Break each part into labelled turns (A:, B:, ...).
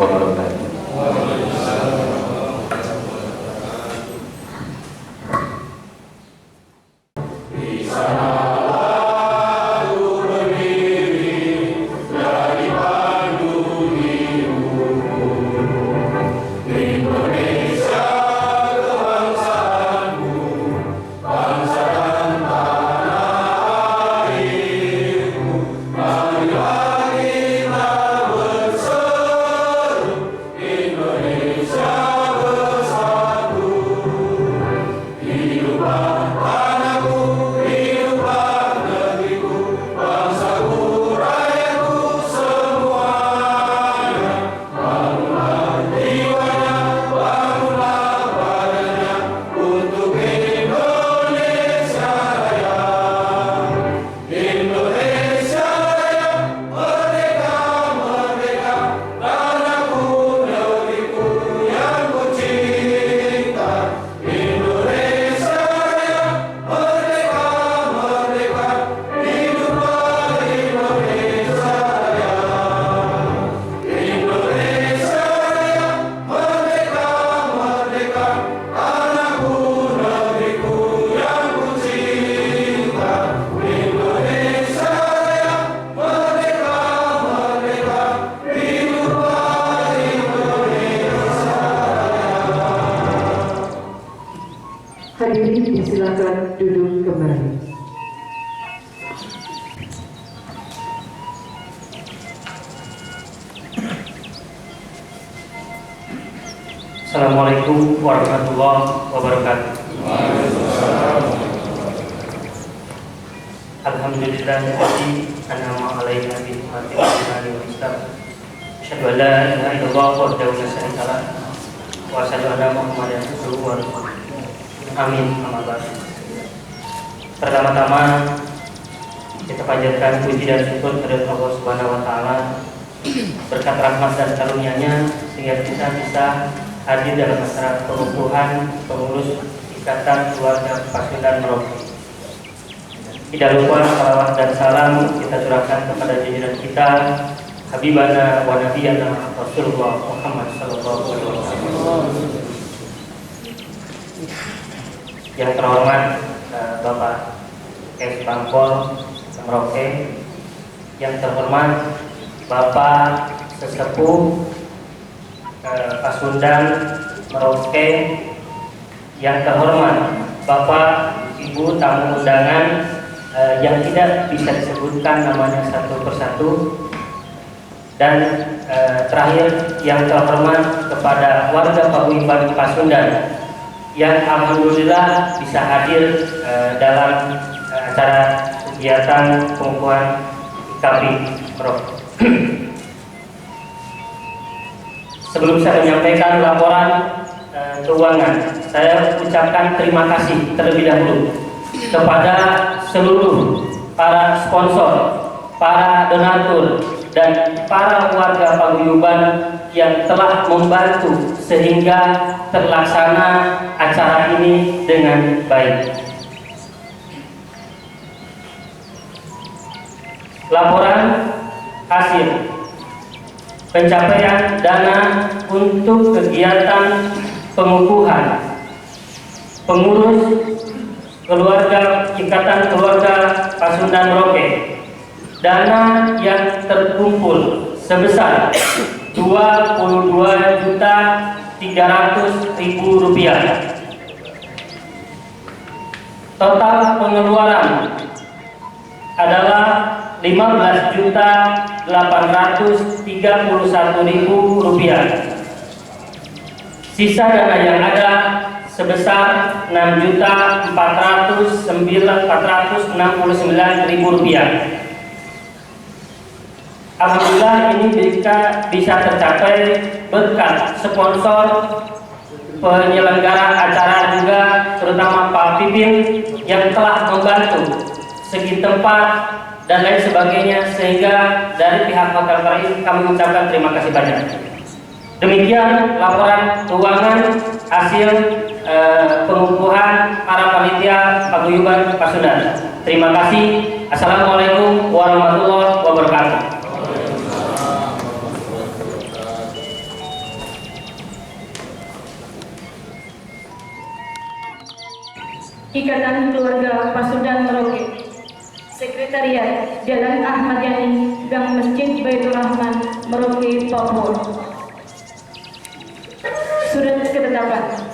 A: wabarakatuh.
B: Hadirin disilakan duduk kembali.
C: Assalamualaikum warahmatullahi wabarakatuh. Alhamdulillahilladzi an'ama 'alaina bi ni'matil imani wal islam. Asyhadu an la ilaha illallah wahdahu la syarika lah wa asyhadu anna Muhammadan rasulullah wa rasuluh. Amin. Amma ba'd. Pertama-tama kita panjatkan puji dan syukur kepada Allah Subhanahu wa taala berkat rahmat dan karunia-Nya sehingga kita bisa hadir dalam acara pengukuhan pengurus Ikatan Keluarga Pasundan Merauke. Tidak lupa salawat dan salam kita curahkan kepada junjungan kita Habibana wa Nabiyana Rasulullah Muhammad sallallahu alaihi wasallam. Yang terhormat Bapak Kes Bangpol Merauke, yang terhormat Bapak Sesepuh Pasundan Merauke, yang terhormat Bapak Ibu tamu undangan yang tidak bisa disebutkan namanya satu persatu, dan terakhir yang terhormat kepada warga Paguyuban Pasundan yang alhamdulillah bisa hadir dalam acara kegiatan pengukuhan IKP Merauke. Sebelum saya menyampaikan laporan keuangan, saya ucapkan terima kasih terlebih dahulu kepada seluruh para sponsor, para donatur, dan para warga Paguyuban yang telah membantu sehingga terlaksana acara ini dengan baik. Laporan hasil pencapaian dana untuk kegiatan pengukuhan pengurus keluarga Ikatan Keluarga Pasundan Merauke. Dana yang terkumpul sebesar Rp22.300.000. Total pengeluaran adalah Rp15.831.000. Sisa dana yang ada sebesar Rp6.469.000. Alhamdulillah ini bisa tercapai berkat sponsor, penyelenggara acara juga, terutama Pak Pipin yang telah membantu segi tempat dan lain sebagainya, sehingga dari pihak Hotel Paris kami mengucapkan terima kasih banyak. Demikian laporan keuangan hasil pengukuhan para panitia Paguyuban Pasundan. Terima kasih. Assalamualaikum warahmatullahi wabarakatuh.
A: Ikatan Keluarga Pasundan Merauke, Sekretariat Jalan Ahmad Yani, Gang Masjid Baitur Rahman, Merauke, Papua. Surat ketetapan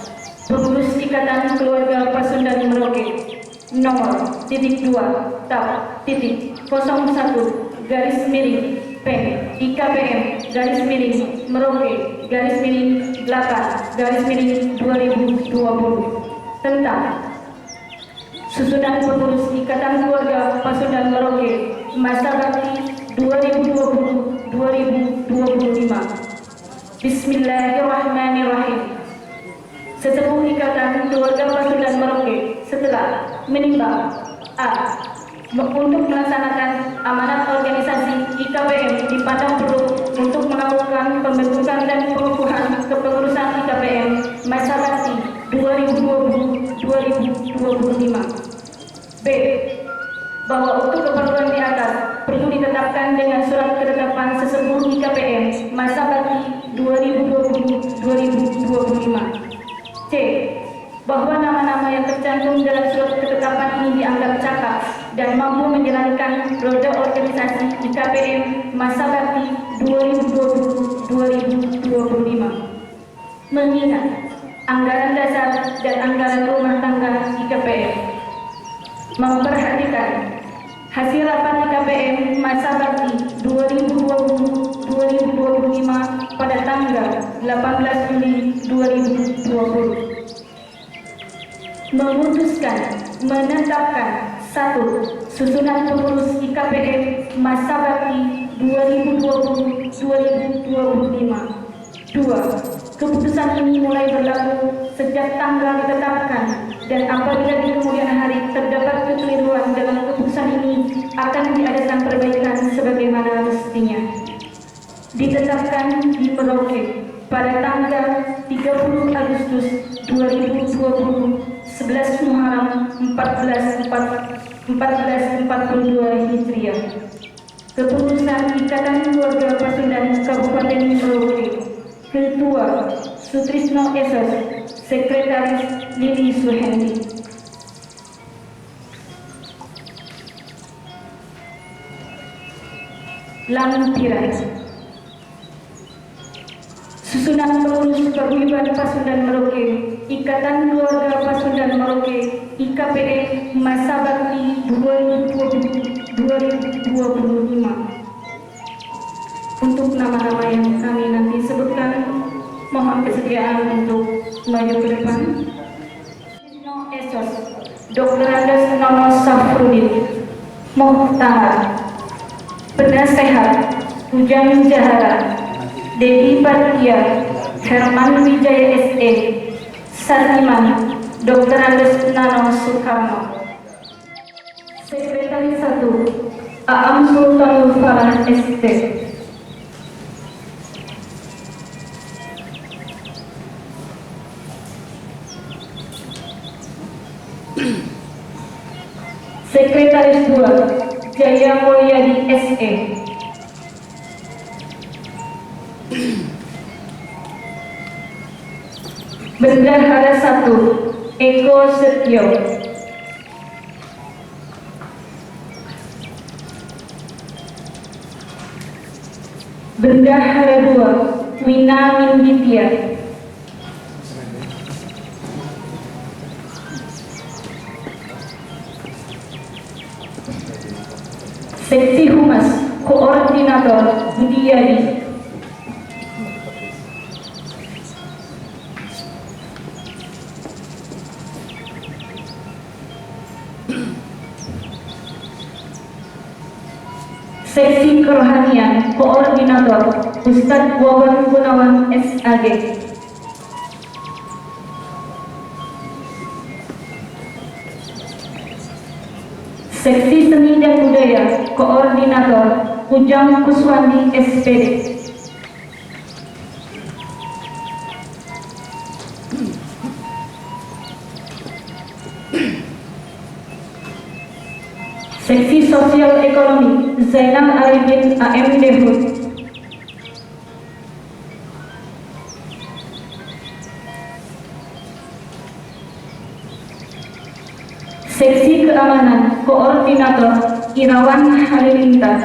A: pengurus Ikatan Keluarga Pasundan Merauke nomor .2 tab .01 garis miring pen IKPM garis miring Merauke garis miring 8 garis miring 2020 tentang susunan pengurus Ikatan Keluarga Pasundan Merauke masa bakti 2020-2025. Bismillahirrahmanirrahim. Sesepuh Ikatan Keluarga Pasundan Merauke setelah menimbang a. Untuk melaksanakan amanat organisasi IKPM dipandang perlu untuk melakukan pembentukan dan pengukuhan kepengurusan IKPM masa bakti 2020-2025. B. Bahwa untuk keperluan di atas perlu ditetapkan dengan surat ketetapan sesepuh IKPM masa bakti 2020-2025. C. Bahwa nama-nama yang tercantum dalam surat ketetapan ini dianggap cakap dan mampu menjalankan roda organisasi IKPM masa bakti 2020-2025. Mengingat anggaran dasar dan anggaran rumah tangga IKPM, memperhatikan hasil rapat IKPM masa bakti 2020-2025 pada tanggal 18 Juli 2020, memutuskan menetapkan 1. Susunan pengurus IKPM masa bakti 2020-2025. 2. Keputusan ini mulai berlaku sejak tanggal ditetapkan dan apabila di kemudian hari terdapat kekeliruan dalam keputusan ini akan diadakan perbaikan sebagaimana mestinya. Ditetapkan di Merauke pada tanggal 30 Agustus 2020, 11 Muharram 1442 Hijriah. Keputusan Ikatan Keluarga Pasundan Kabupaten Merauke. Ketua Sutrisno Esos, Sekretaris Lili Suhendi. Lampiran susunan pengurus Paguyuban Pasundan Merauke, Ikatan Keluarga Pasundan Merauke, IKPM masa bakti 2020-2025. Untuk nama-nama yang kami nanti sebutkan, mohon kesediaan untuk maju ke depan. Sutrisno Esos, Dr. Andes Nono Safrudin, Muhtar, Penasehat Ujang Jahara, Dedi Partia, Herman Wijaya SE, Sartiman, Dr. Andes Nano Soekarno. Sekretaris 1, Aam Sultanul Farah ST. Sekretaris 2, Jaya Mulyadi SE. Bendahara 1, Eko Setio. Bendahara 2, Wina Minditya. Seksi Humas Koordinator Budiadi. Seksi Kerohanian Koordinator Ustadz Wawan Gunawan SAG. Seksi Seni dan Budaya Koordinator Ujang Kuswandi SPD. Seksi Sosial Ekonomi Zainal Arifin AM Dehud. Seksi Keamanan Koordinator Irawan Halilintar.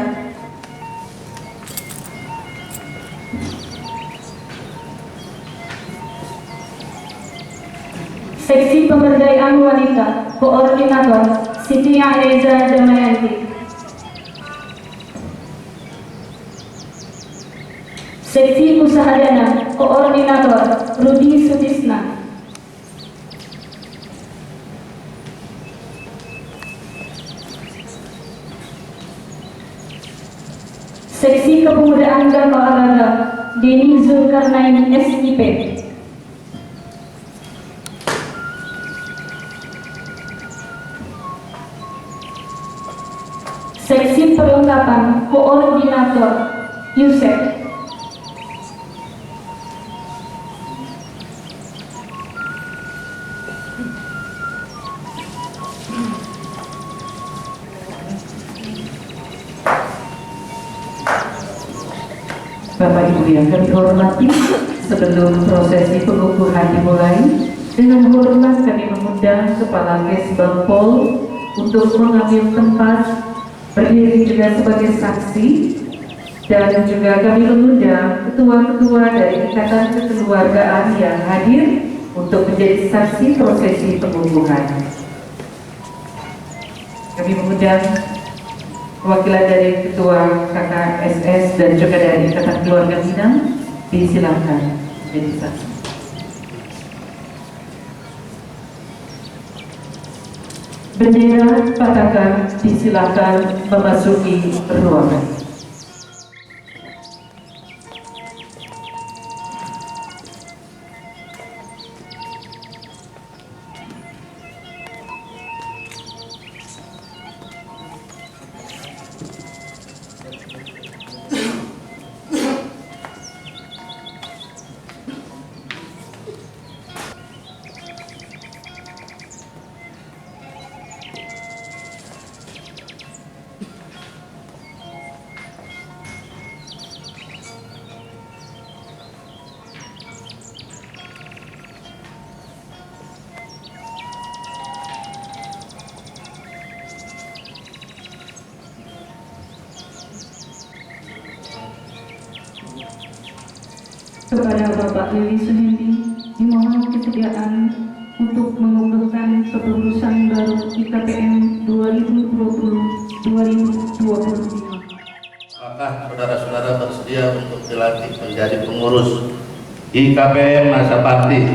A: Seksi Pemberdayaan Wanita Koordinator Siti Aineza Damayanti. Seksi Usaha Dana Koordinator Rudi Sutisna. Seksi Kepemudaan dan Olahraga Denny Zulkarnain SIP. Seksi Perlengkapan Koordinator Yusef.
B: Bapak Ibu yang kami hormati, sebelum prosesi pengukuhan dimulai, dengan hormat kami mengundang Kepala Kesbangpol untuk mengambil tempat berdiri juga sebagai saksi, dan juga kami mengundang ketua-ketua dari Ikatan Kekeluargaan yang hadir untuk menjadi saksi prosesi pengukuhan. Kami mengundang perwakilan dari Ketua KKSS dan juga dari Ikatan Keluarga Minang, disilakan menjadi saksi. Bendera patakan disilakan memasuki ruangan.
A: Kepada Bapak Lili Suhendi dimohon kesediaan untuk mengukuhkan kepengurusan baru IKPM 2020-2025.
D: Apakah saudara-saudara bersedia untuk dilantik menjadi pengurus IKPM masa bakti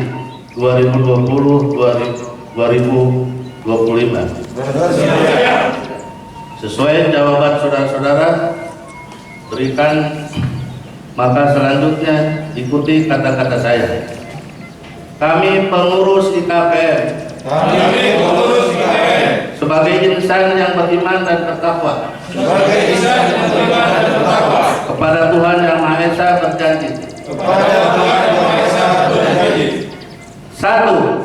D: 2020-2025? Sesuai jawaban saudara-saudara berikan, maka selanjutnya ikuti kata-kata saya. Kami pengurus IKPM. Sebagai insan yang beriman dan bertakwa. Kepada Tuhan Yang Maha Esa berjanji. Satu.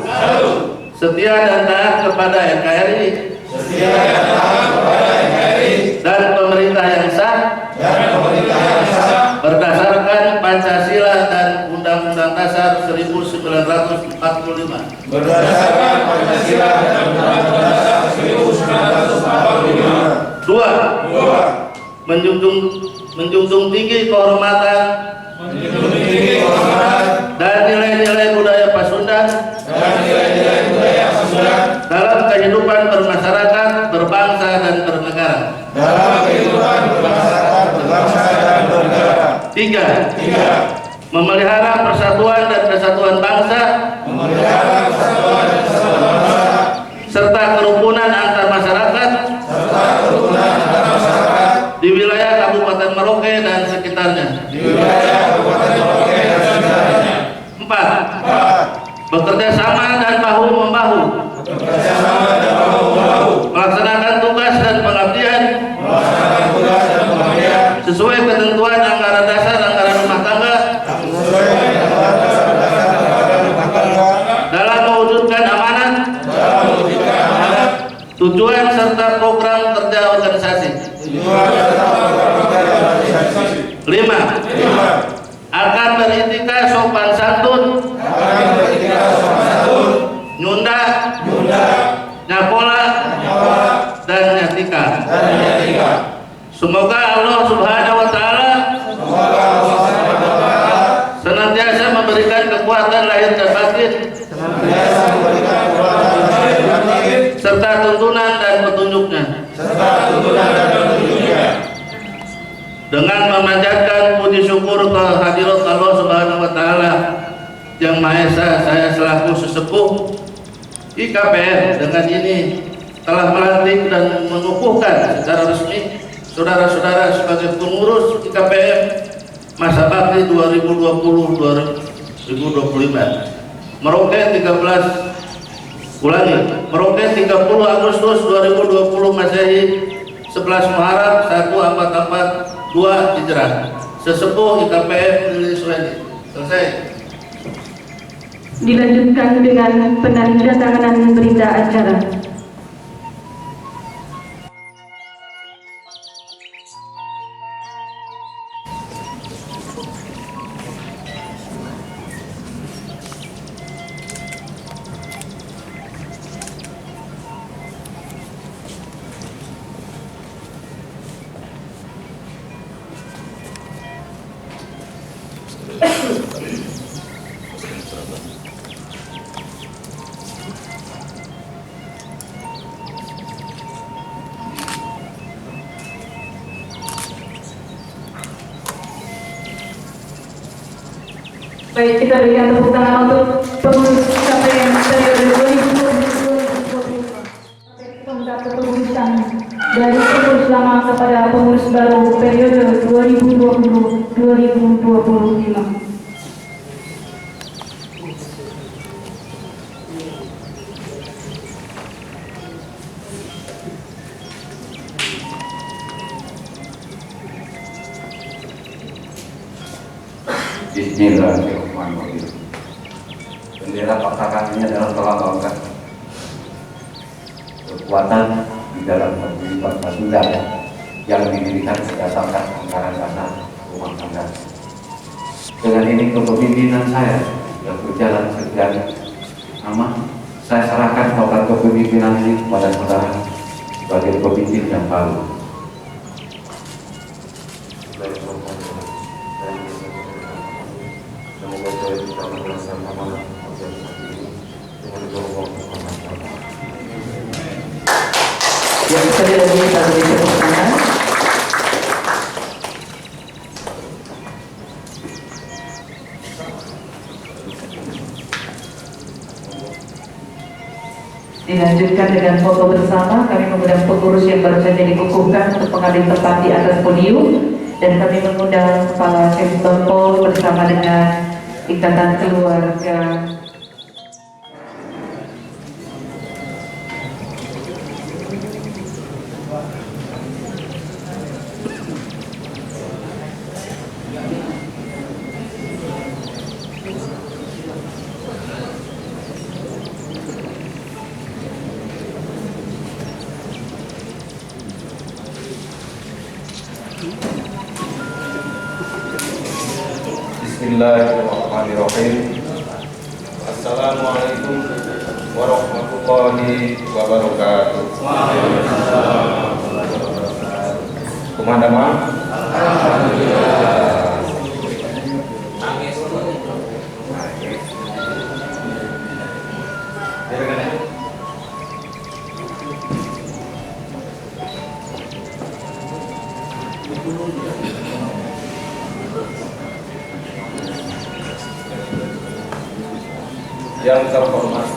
D: Setia dan taat kepada NKRI. Dan pemerintah yang sah. Berdasarkan Pancasila dan Undang-Undang Dasar 1945. Dua. Menjunjung tinggi kehormatan dan nilai-nilai budaya Pasundan dalam kehidupan bermasyarakat, berbangsa dan bernegara. Tiga. Memelihara persatuan dan kesatuan bangsa, serta kerukunan antar masyarakat di wilayah Kabupaten Merauke dan sekitarnya. Empat. Bekerja sama dan bahu-membahu melaksanakan tugas dan pengabdian sesuai ketentuan anggaran dasar, anggaran rumah tangga dalam mewujudkan amanat, tujuan serta program kerja organisasi. 5. Akan beritikad sopan santun, nyunda, nyapola, kekuatan lahir dan batin, serta tuntunan dan petunjuknya. Dengan memanjatkan puji syukur kehadirat Allah Subhanahu wa Ta'ala yang Maha Esa, saya selaku sesepuh IKPM dengan ini telah melantik dan mengukuhkan secara resmi saudara-saudara sebagai pengurus IKPM masa bakti 2020-2025 Merauke 30 Agustus 2020 Masehi, 11 Muharram 1442 Hijrah. Sesepuh IKPM Lili Suhedi. Selesai.
A: Dilanjutkan dengan penandatanganan berita acara. Baik, kita berikan tepuk tangan untuk pengurus KPM periode 2020-2022. Tonggak kepengurusan dari pengurus lama kepada pengurus baru periode 2020-2025.
E: Bismillahirrahmanirrahim. Bendera Pakatan ini adalah melambangkan kekuatan di dalam kehidupan Pasundan yang didirikan berdasarkan anggaran dasar rumah tangga. Dengan ini kepemimpinan saya yang berjalan sekian aman, saya serahkan tongkat kepemimpinan ini kepada saudara sebagai pemimpin yang baru.
B: Yang sekali lagi kita beri tepuk tangan. Dilanjutkan dengan foto bersama. Kami mengundang pengurus yang baru saja dikukuhkan untuk mengambil tempat di atas podium, dan kami mengundang Kepala Sektor Pol bersama dengan Ikatan Keluarga.
F: Bismillahirrahmanirrahim. Assalamualaikum warahmatullahi wabarakatuh. Pemadaman. Yang terhormat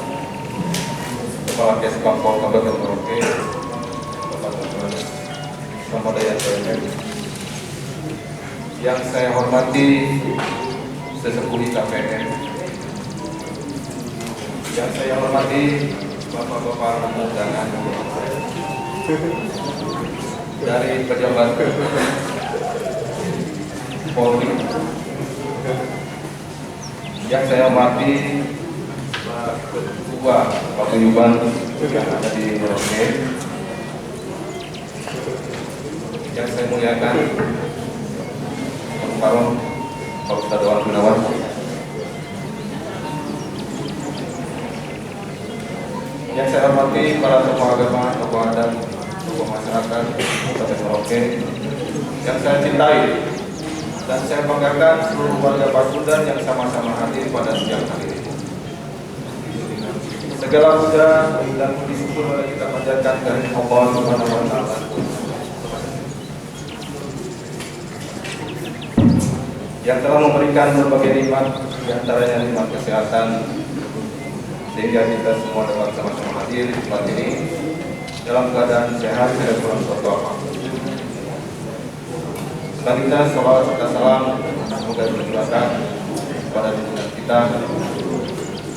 F: Kepala Kesbang Pol Kabupaten Merauke, Bapak Samadaya PNM. Yang saya hormati sesepuh KPM. Yang saya hormati Bapak-bapak undangan dari pejabat Polri. Yang saya hormati Ketua Paguyuban yang ada di Merauke. Yang saya muliakan Bapak Ustadz Dewan Gunawan. Yang saya hormati para tokoh agama, tokoh adat, tokoh masyarakat Kabupaten Merauke. Yang saya cintai dan saya banggakan seluruh warga Pasundan yang sama-sama hadir pada siang hari. Segala puja dan puji syukur mari kita panjatkan dari Allah Subhanahu wa taala. Yang telah memberikan berbagai nikmat, di antaranya nikmat kesehatan, sehingga kita semua dapat sama-sama hadir di tempat ini dalam keadaan sehat dan kurang suatu apa. Selanjutnya, salawat serta salam semoga dilimpahkan kepada junjungan kita,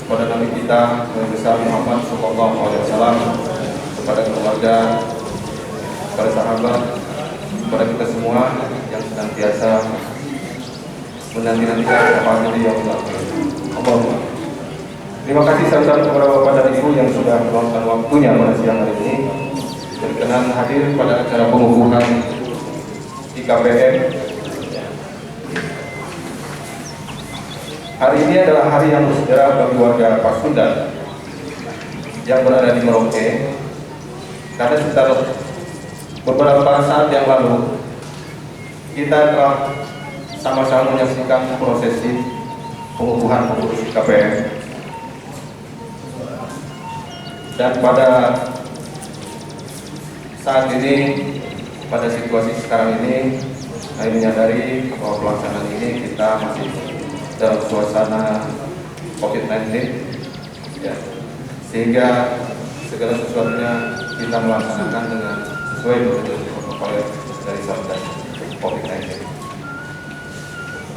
F: kepada Nabi kita Nabi besar Muhammad SAW, kepada keluarga, kepada sahabat, kepada kita semua yang senantiasa menanti-nantikan syafaat yang Allahumma. Terima kasih saudara kepada Bapak dan Ibu yang sudah meluangkan waktunya pada siang hari ini berkenan hadir pada acara pengukuhan IKPM. Hari ini adalah hari yang bersejarah bagi warga Pasundan yang berada di Merauke, karena sekitar beberapa saat yang lalu kita telah sama-sama menyaksikan prosesi pengukuhan pengurus IKPM. Dan pada saat ini, pada situasi sekarang ini, saya menyadari bahwa pelaksanaan ini kita masih dalam suasana COVID-19, ya, sehingga segala sesuatunya kita melaksanakan dengan sesuai dengan protokol dari Satgas COVID-19.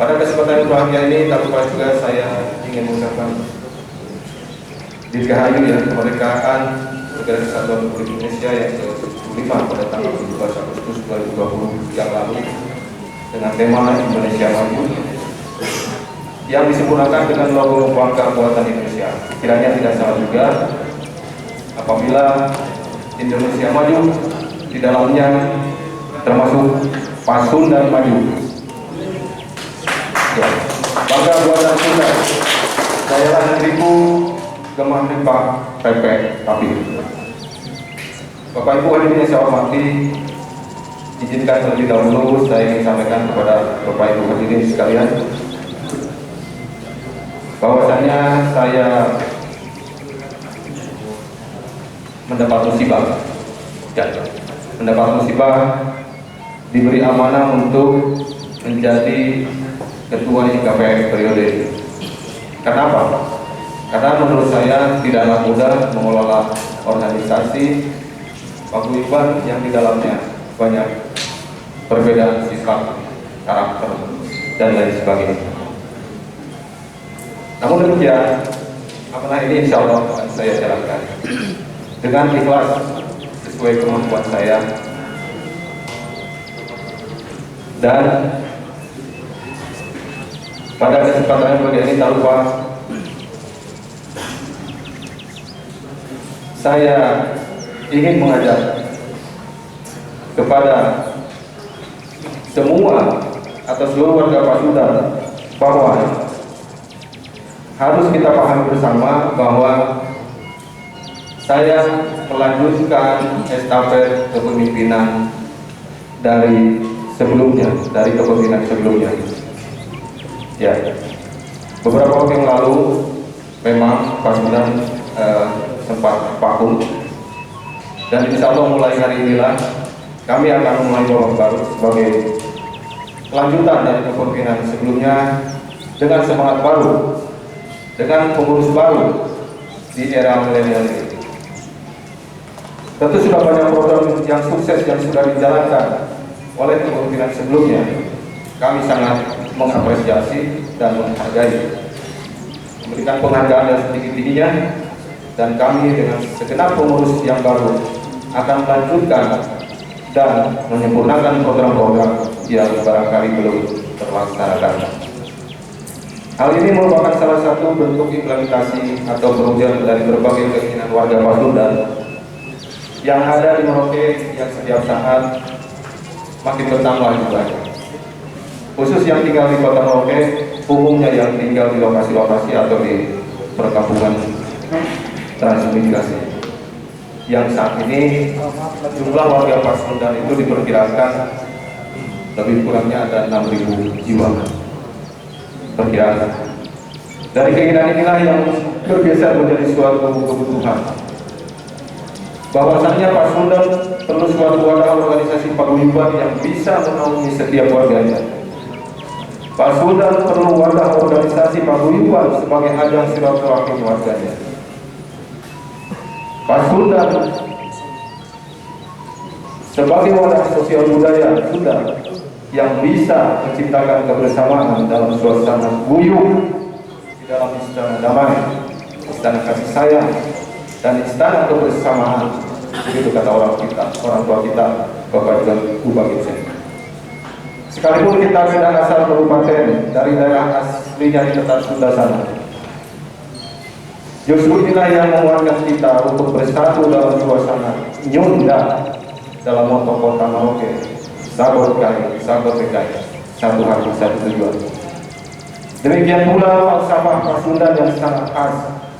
F: Pada kesempatan yang berbahagia ini, tak lupa juga saya ingin mengucapkan dirgahayu ya kemerdekaan Negara Kesatuan Republik Indonesia yang ke-75 pada tanggal 17 Agustus 2020 yang lalu dengan tema Indonesia Maju yang disempurnakan dengan logo Bangga Buatan Indonesia. Kiranya tidak salah juga apabila Indonesia Maju di dalamnya termasuk Pasundan Maju. Ya. Bangga Buatan Sunda, daerah negeriku Gemah Ripah PP Tapir. Bapak Ibu hadirin yang saya hormati, izinkan terlebih dahulu saya ingin sampaikan kepada Bapak Ibu hadirin sekalian bahwasanya saya mendapat musibah, ya, mendapat musibah, diberi amanah untuk menjadi ketua IKPM periode ini. Kenapa? Karena menurut saya tidaklah mudah mengelola organisasi paguyuban yang di dalamnya banyak perbedaan sifat, karakter, dan lain sebagainya. Namun demikian, amanah ini insya Allah akan saya jalankan dengan ikhlas sesuai kemampuan saya, dan pada kesempatan yang ini tak lupa saya ingin mengajak kepada semua atau seluruh warga Pasundan bahwa harus kita pahami bersama bahwa saya melanjutkan estafet kepemimpinan dari sebelumnya, dari kepemimpinan sebelumnya. Ya, beberapa waktu yang lalu memang Pasundan sempat vakum, dan insya Allah mulai hari inilah kami akan mulai babak baru sebagai lanjutan dari kepemimpinan sebelumnya dengan semangat baru, dengan pengurus baru di era milenial ini. Tentu sudah banyak program yang sukses yang sudah dijalankan oleh kepemimpinan sebelumnya. Kami sangat mengapresiasi dan menghargai, memberikan penghargaan yang setinggi-tingginya. Dan kami dengan segenap pengurus yang baru akan melanjutkan dan menyempurnakan program-program yang barangkali belum terlaksanakan. Hal ini merupakan salah satu bentuk implementasi atau perwujudan dari berbagai keinginan warga Pasundan yang ada di Merauke yang setiap saat makin bertambah jumlahnya. Khusus yang tinggal di Kota Merauke, umumnya yang tinggal di lokasi-lokasi atau di perkampungan transmigrasi, yang saat ini jumlah warga Pasundan itu diperkirakan lebih kurangnya ada 6.000 jiwa perkiraan. Dari keinginan inilah yang bergeser menjadi suatu kebutuhan. Bahwasannya Pak Sundan perlu suatu wadah organisasi paguyuban yang bisa menaungi setiap warganya. Pak Sundan perlu wadah organisasi paguyuban sebagai ajang silaturahmi warganya. Pak Sundan sebagai wadah sosial budaya Sunda yang bisa menciptakan kebersamaan dalam suasana guyup di dalam istana damai, istana kasih sayang, dan istana kebersamaan. Begitu kata orang tua kita, Bapak Ibu Bagitsen. Sekalipun kita beda asal kabupaten dari daerah aslinya di Tetat Sunda sana, justru inilah yang menguatkan kita untuk bersatu dalam suasana nyunda dalam moto kota Merauke, Sagot Kai, satu hati, satu tujuan. Demikian pula falsafah Pak Sundan yang sangat khas,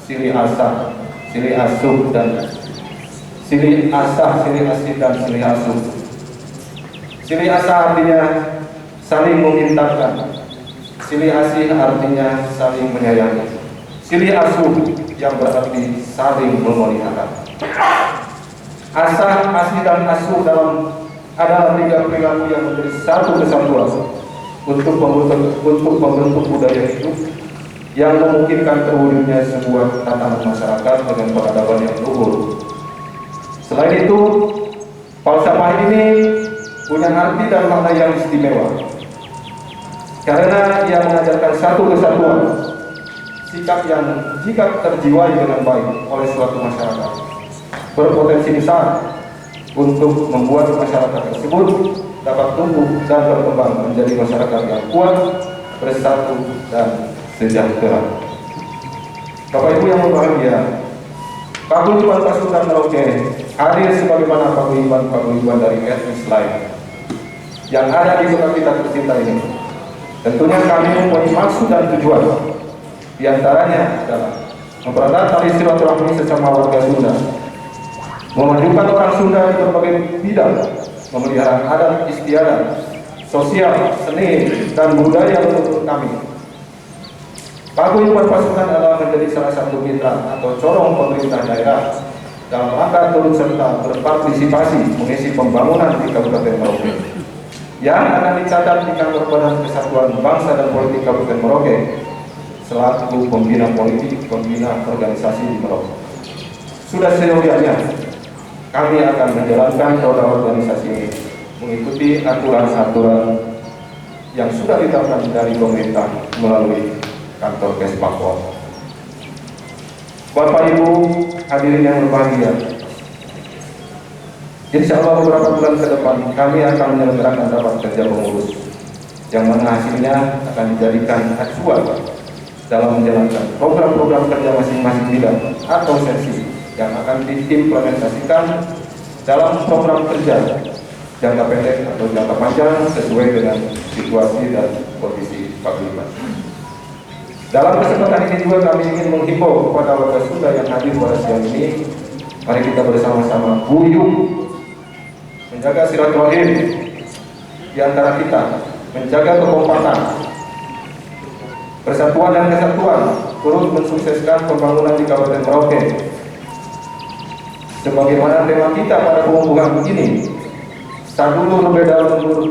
F: silih asah, silih asuh, dan silih asah, silih asih, dan silih asuh. Silih asah artinya saling memintakan, silih asih artinya saling menyayangi, silih asuh yang berarti saling memelihara. Asah, asih, dan asuh adalah tiga perilaku yang menjadi satu kesatuan untuk membentuk budaya hidup yang memungkinkan terwujudnya sebuah tatanan masyarakat dengan peradaban yang luhur. Selain itu, falsafah ini punya arti dan makna yang istimewa karena ia mengajarkan satu kesatuan, sikap yang jika terjiwai dengan baik oleh suatu masyarakat berpotensi besar untuk membuat masyarakat tersebut dapat tumbuh dan berkembang menjadi masyarakat yang kuat, bersatu, dan sejahtera. Bapak Ibu yang berbahagia, paguyuban Pasukan Merauke hadir sebagaimana paguyuban dari etnis lain yang ada di kota kita tercinta ini. Tentunya kami mempunyai maksud dan tujuan. Di antaranya adalah mempererat tali silaturahmi sesama warga Sunda, memajukan orang Sunda di berbagai bidang, memelihara adat istiadat, sosial, seni, dan budaya menurut kami. Paguyuban Pasukan adalah menjadi salah satu mitra atau corong pemerintah daerah dalam rangka turut serta berpartisipasi mengisi pembangunan di Kabupaten Merauke yang akan dicatat di Kantor Badan Kesatuan Bangsa dan Politik Kabupaten Merauke selaku pembina politik, pembina organisasi di Merauke. Sudah seyogianya kami akan menjalankan roda organisasi ini mengikuti aturan-aturan yang sudah ditetapkan dari pemerintah melalui kantor Kesbangpol. Bapak Ibu hadirin yang berbahagia, insya Allah beberapa bulan ke depan kami akan menyelenggarakan rapat kerja pengurus yang mana hasilnya akan dijadikan acuan dalam menjalankan program-program kerja masing-masing bidang atau seksi yang akan diimplementasikan dalam program kerja jangka pendek atau jangka panjang sesuai dengan situasi dan kondisi paguyuban. Dalam kesempatan ini juga kami ingin menghimbau kepada warga Sunda yang hadir pada siang ini, mari kita bersama-sama guyup menjaga silaturahim di antara kita, menjaga kekompakan, persatuan dan kesatuan, turut mensukseskan pembangunan di Kabupaten Merauke. Sebagaimana tema kita pada pengukuhan ini, sadulur beda lembur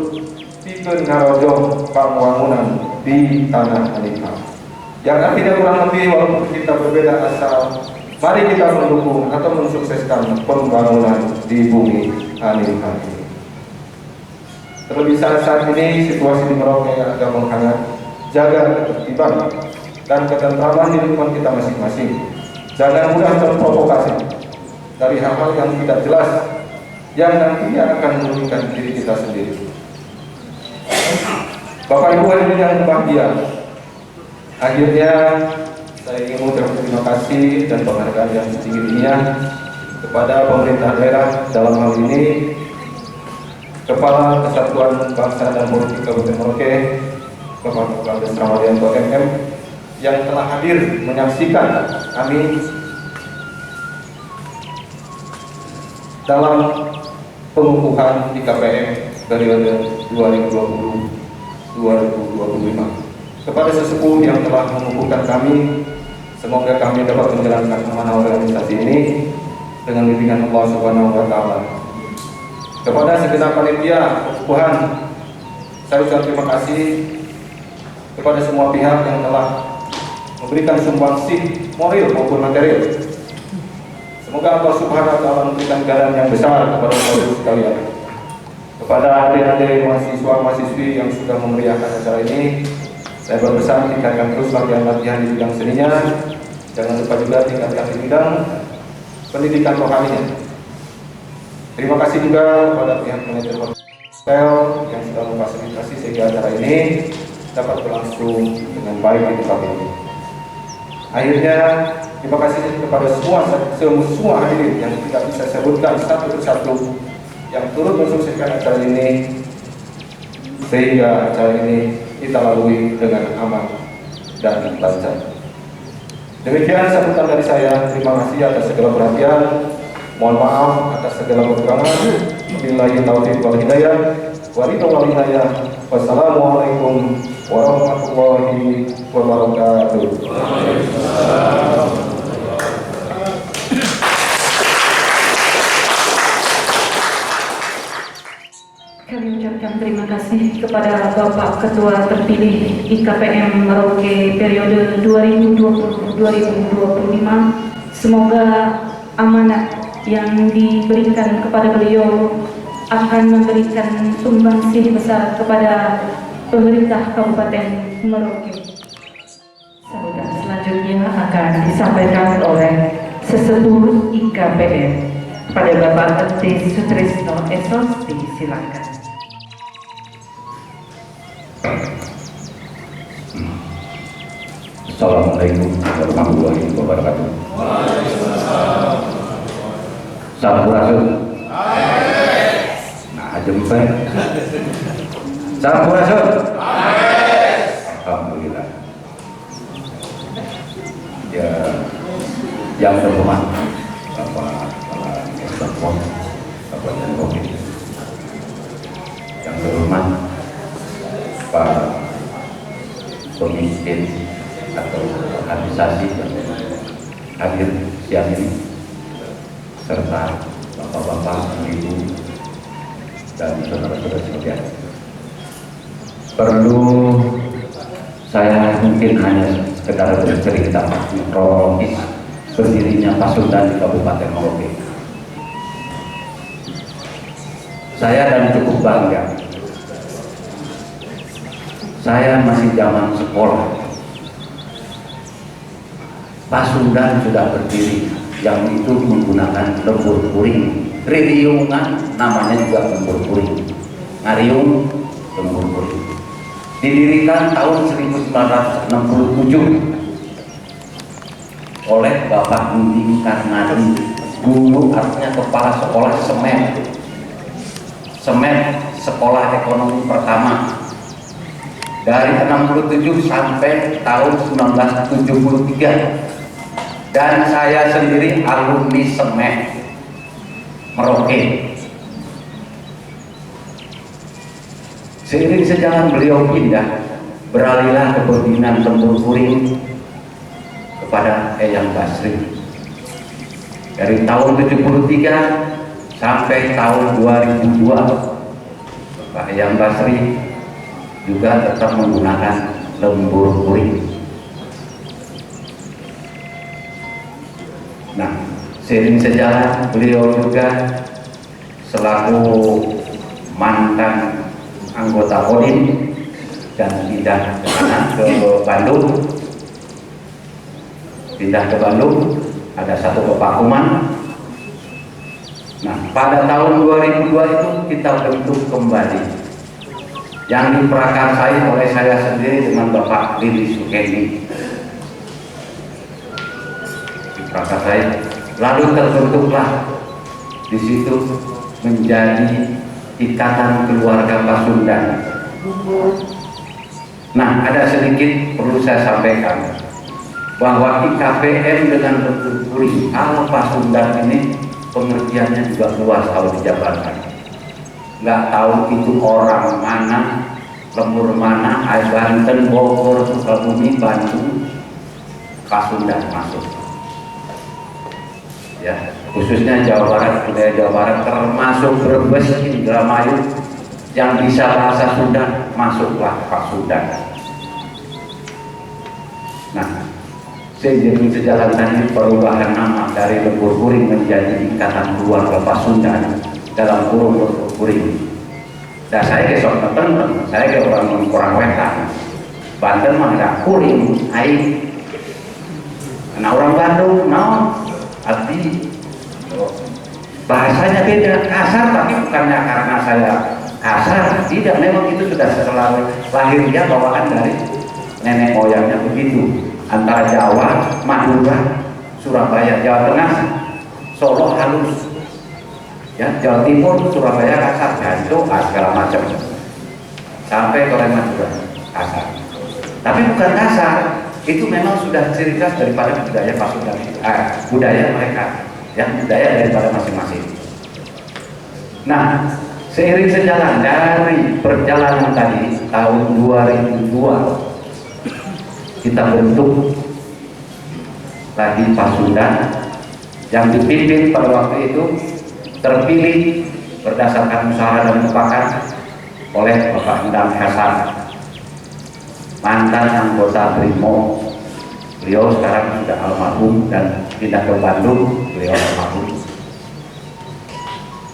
F: pikeun ngarojo pamwangunan di tanah anika. Yang artinya kurang lebih walaupun kita berbeda asal, mari kita mendukung atau mensukseskan pembangunan di bumi anika ini. Terlebih saat ini situasi di Merauke agak menghangat, jaga ketertiban dan ketentraman di lingkungan kita masing-masing. Jangan mudah terprovokasi dari hal-hal yang tidak jelas yang nantinya akan merugikan diri kita sendiri. Bapak Ibu hadirin yang berbahagia, akhirnya saya ingin mengucapkan terima kasih dan penghargaan yang setinggi-tingginya kepada pemerintah daerah, dalam hal ini Kepala Kesatuan Bangsa dan Politik Kabupaten Merauke, Bapak Komandan Ramadianto MM, yang telah hadir menyaksikan kami dalam pengukuhan di KPM periode 2020-2025. kepada sesepuh yang telah mengukuhkan kami, semoga kami dapat menjalankan amanah organisasi ini dengan bimbingan Allah Subhanahu wa Ta'ala. Kepada segenap panitia pengukuhan, saya ucapkan terima kasih kepada semua pihak yang telah memberikan sumbangsih moral maupun material. Semoga Allah Subhanahu wa Ta'ala memberikan ganjaran yang besar kepada saudara sekalian. Kepada adik-adik mahasiswa-mahasiswi yang sudah memeriahkan acara ini, saya berpesan tingkatkan terus latihan-latihan di bidang seninya. Jangan lupa juga tingkatkan di bidang pendidikan rohaninya. Terima kasih juga kepada pihak manajemen hotel yang sudah memfasilitasi sehingga acara ini dapat berlangsung dengan baik di tempat ini. Akhirnya, terima kasih kepada semua hadirin yang tidak bisa sebutkan satu persatu yang turut mensukseskan acara ini sehingga acara ini kita lalui dengan aman dan lancar. Demikian sambutan dari saya. Terima kasih atas segala perhatian. Mohon maaf atas segala kekurangan. Wabillahi taufiq wal hidayah. Wal hidayah. Wassalamualaikum warahmatullahi wabarakatuh.
A: Kami ucapkan terima kasih kepada Bapak Ketua terpilih IKPM Merauke periode 2020-2025. Semoga amanat yang diberikan kepada beliau akan memberikan sumbangsih besar kepada pemerintah Kabupaten Merauke.
B: Sambutan selanjutnya akan disampaikan oleh sesepuh IKPM pada Bapak Enti Sutrisno SOST. Silakan.
E: Assalamualaikum warahmatullahi wabarakatuh. Sampurasun. Nah, jempe. Sampurasun. Alhamdulillah. Ya, yang terhormat Bapak Bangpol, Bapak Jankowi, yang terhormat Pak pemimpin atau organisasi yang hadir siang ini, serta bapak-bapak, ibu, dan saudara-saudara sekalian. Perlu saya mungkin hanya sekedar bercerita kronologis berdirinya Pasundan di Kabupaten Merauke. Saya dan cukup bangga. Saya masih zaman sekolah. Pasundan sudah berdiri, yang itu menggunakan lembur puring. Ririungan namanya juga lembur puring. Ngariung lembur puring. Didirikan tahun 1967 oleh Bapak Budi Karnadi. Guru artinya kepala sekolah semen sekolah ekonomi pertama dari 67 sampai tahun 1973. Dan saya sendiri alumni semen Merauke. Seiring sejalan beliau pindah, beralihlah ke pembinaan lembur puring kepada Eyang Basri. Dari tahun 73 sampai tahun 2002, Pak Eyang Basri juga tetap menggunakan lembur puring. Nah, seiring sejalan beliau juga selaku mantan anggota Kodim dan pindah ke Bandung. Ada satu kepakuman. Nah, pada tahun 2002 itu kita bentuk kembali yang diprakarsai oleh saya sendiri dengan Bapak Lili Sukendi. Diprakarsai, lalu terbentuklah di situ menjadi Ikatan Keluarga Pasundan. Nah, ada sedikit perlu saya sampaikan bahwa IKPM dengan bentuk puring kalau Pasundan ini pengertiannya juga luas kalau dijabarkan. Nggak tahu itu orang mana, lembur mana, Banten, Bogor, Sukabumi, Bandung, Pasundan masuk. Ya, khususnya Jawa Barat, wilayah Jawa Barat termasuk Brebes, Indramayu yang bisa bahasa Sunda masuklah Pasundan. Nah, seiring sejalan tadi perubahan nama dari Lembur Kuring menjadi Ikatan Keluarga Pasundan dalam kurung Lembur Kuring. Dan saya ke sok temen, saya ke orang Wetan, Banten mah ada kuring, aing. Nah orang Bandung, arti bahasanya beda, kasar, tapi bukannya karena saya kasar, tidak, memang itu sudah selalu lahirnya bawaan dari nenek moyangnya begitu. Antara Jawa, Madura, Surabaya, Jawa Tengah, Solo halus. Ya, Jawa Timur, Surabaya kasar, Ganjo, segala macam, sampai ke Madura kasar. Tapi bukan kasar, itu memang sudah ciri khas daripada budaya Pasundan, budaya mereka, ya, budaya daripada masing-masing. Nah, seiring sejalan dari perjalanan tadi tahun 2002 kita bentuk lagi Pasundan yang dipimpin pada waktu itu terpilih berdasarkan musyawarah dan mufakat oleh Bapak Endang Hasan, mantan anggota BRIMO. Beliau sekarang sudah almarhum dan pindah ke Bandung, beliau almarhum.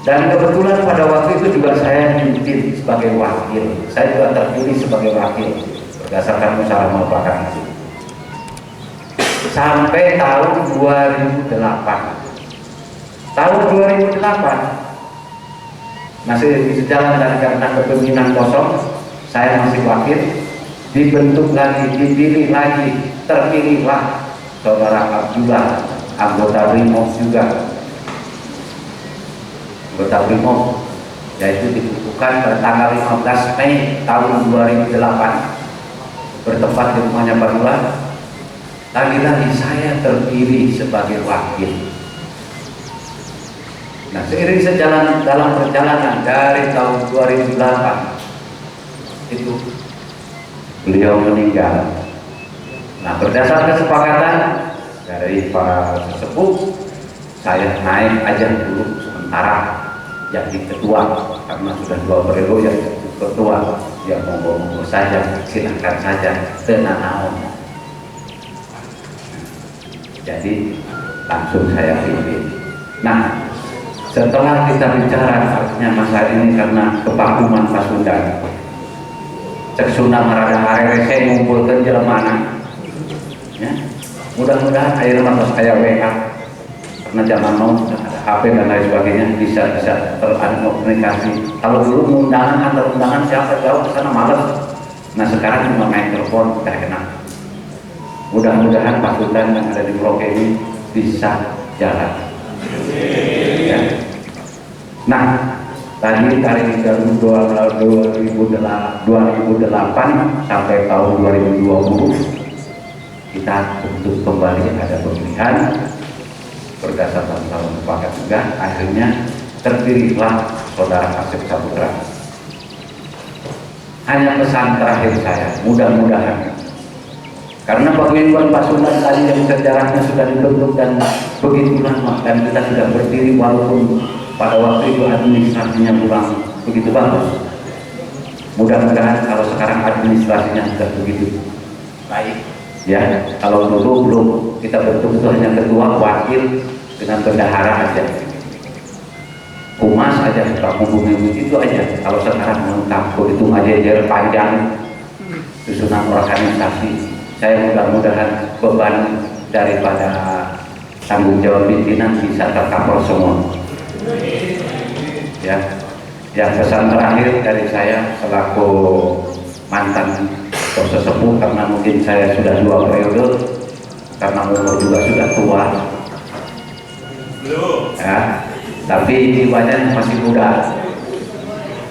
E: Dan kebetulan pada waktu itu juga saya dipimpin sebagai wakil, saya juga terpilih sebagai wakil berdasarkan musyawarah mufakat itu. Sampai tahun 2008. Tahun 2008 masih sejalan dari karena kepemimpinan kosong, saya masih wakil, dibentuk lagi, dipilih lagi, terpilihlah Saudara Abdullah, anggota BRIMO juga, anggota BRIMO, yaitu dikukuhkan pada tanggal 15 Mei tahun 2008 bertempat di rumahnya Pak Lurah. Lagi-lagi saya terpilih sebagai wakil. Nah, seiring sejalan dalam perjalanan dari tahun 2008 itu beliau meninggal. Nah, berdasarkan kesepakatan dari para sesepuh, saya naik aja dulu sementara jadi ketua, karena sudah 2 periode yang ketua, ya monggo saja, silakan saja, tenang. Jadi langsung saya pilih. Nah, setelah kita bicara artinya masa ini karena kepakuman Pasundan, cek Sunda marada harerese ngumpulkeun jelema, ya, mudah-mudahan akhirnya mas saya WA, karena zaman now ada HP dan lain sebagainya, bisa terkomunikasi. Kalau dulu undangan antar undangan siapa jauh ke sana males. Nah sekarang cuma main telepon udah enak. Mudah-mudahan Pasundan yang ada di blok ini bisa jalan. Ya. Nah, tadi dari 2008 sampai tahun 2020 kita bentuk kembali ada pemilihan berdasarkan tahun mufakat juga, akhirnya terpilihlah Saudara Asep Saputra. Hanya pesan terakhir saya, mudah-mudahan karena paguyuban Pasundan tadi yang sejarahnya sudah dibentuk dan begitu lama dan kita sudah berdiri walaupun pada waktu itu administrasinya kurang begitu bagus. Mudah-mudahan kalau sekarang administrasinya sudah begitu baik, ya. Kalau dulu belum kita bentuk itu hanya ketua, wakil dengan bendahara aja, humas aja, suka menghubungi itu aja. Kalau sekarang lengkap, itu aja panjang susunan organisasi. Saya mudah-mudahan beban daripada tanggung jawab pimpinan bisa tercover semua. Ya, yang pesan terakhir dari saya selaku mantan sesepuh, karena mungkin saya sudah 2 periode, karena umur juga sudah tua, ya, tapi jiwanya masih muda,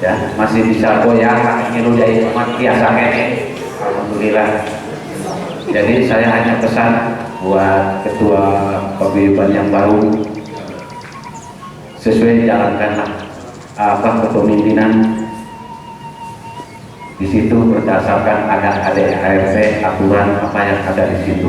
E: ya, masih bisa goyang, ngilu dari umat biasa kene, alhamdulillah. Jadi saya hanya pesan buat ketua paguyuban yang baru, sesuai jalankanlah kepemimpinan Di situ berdasarkan ada ADART, aturan apa yang ada di situ.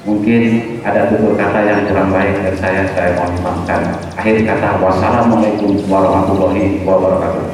E: Mungkin ada tutur kata yang kurang baik dari saya mohon dimaafkan. Akhir kata, wassalamualaikum warahmatullahi wabarakatuh.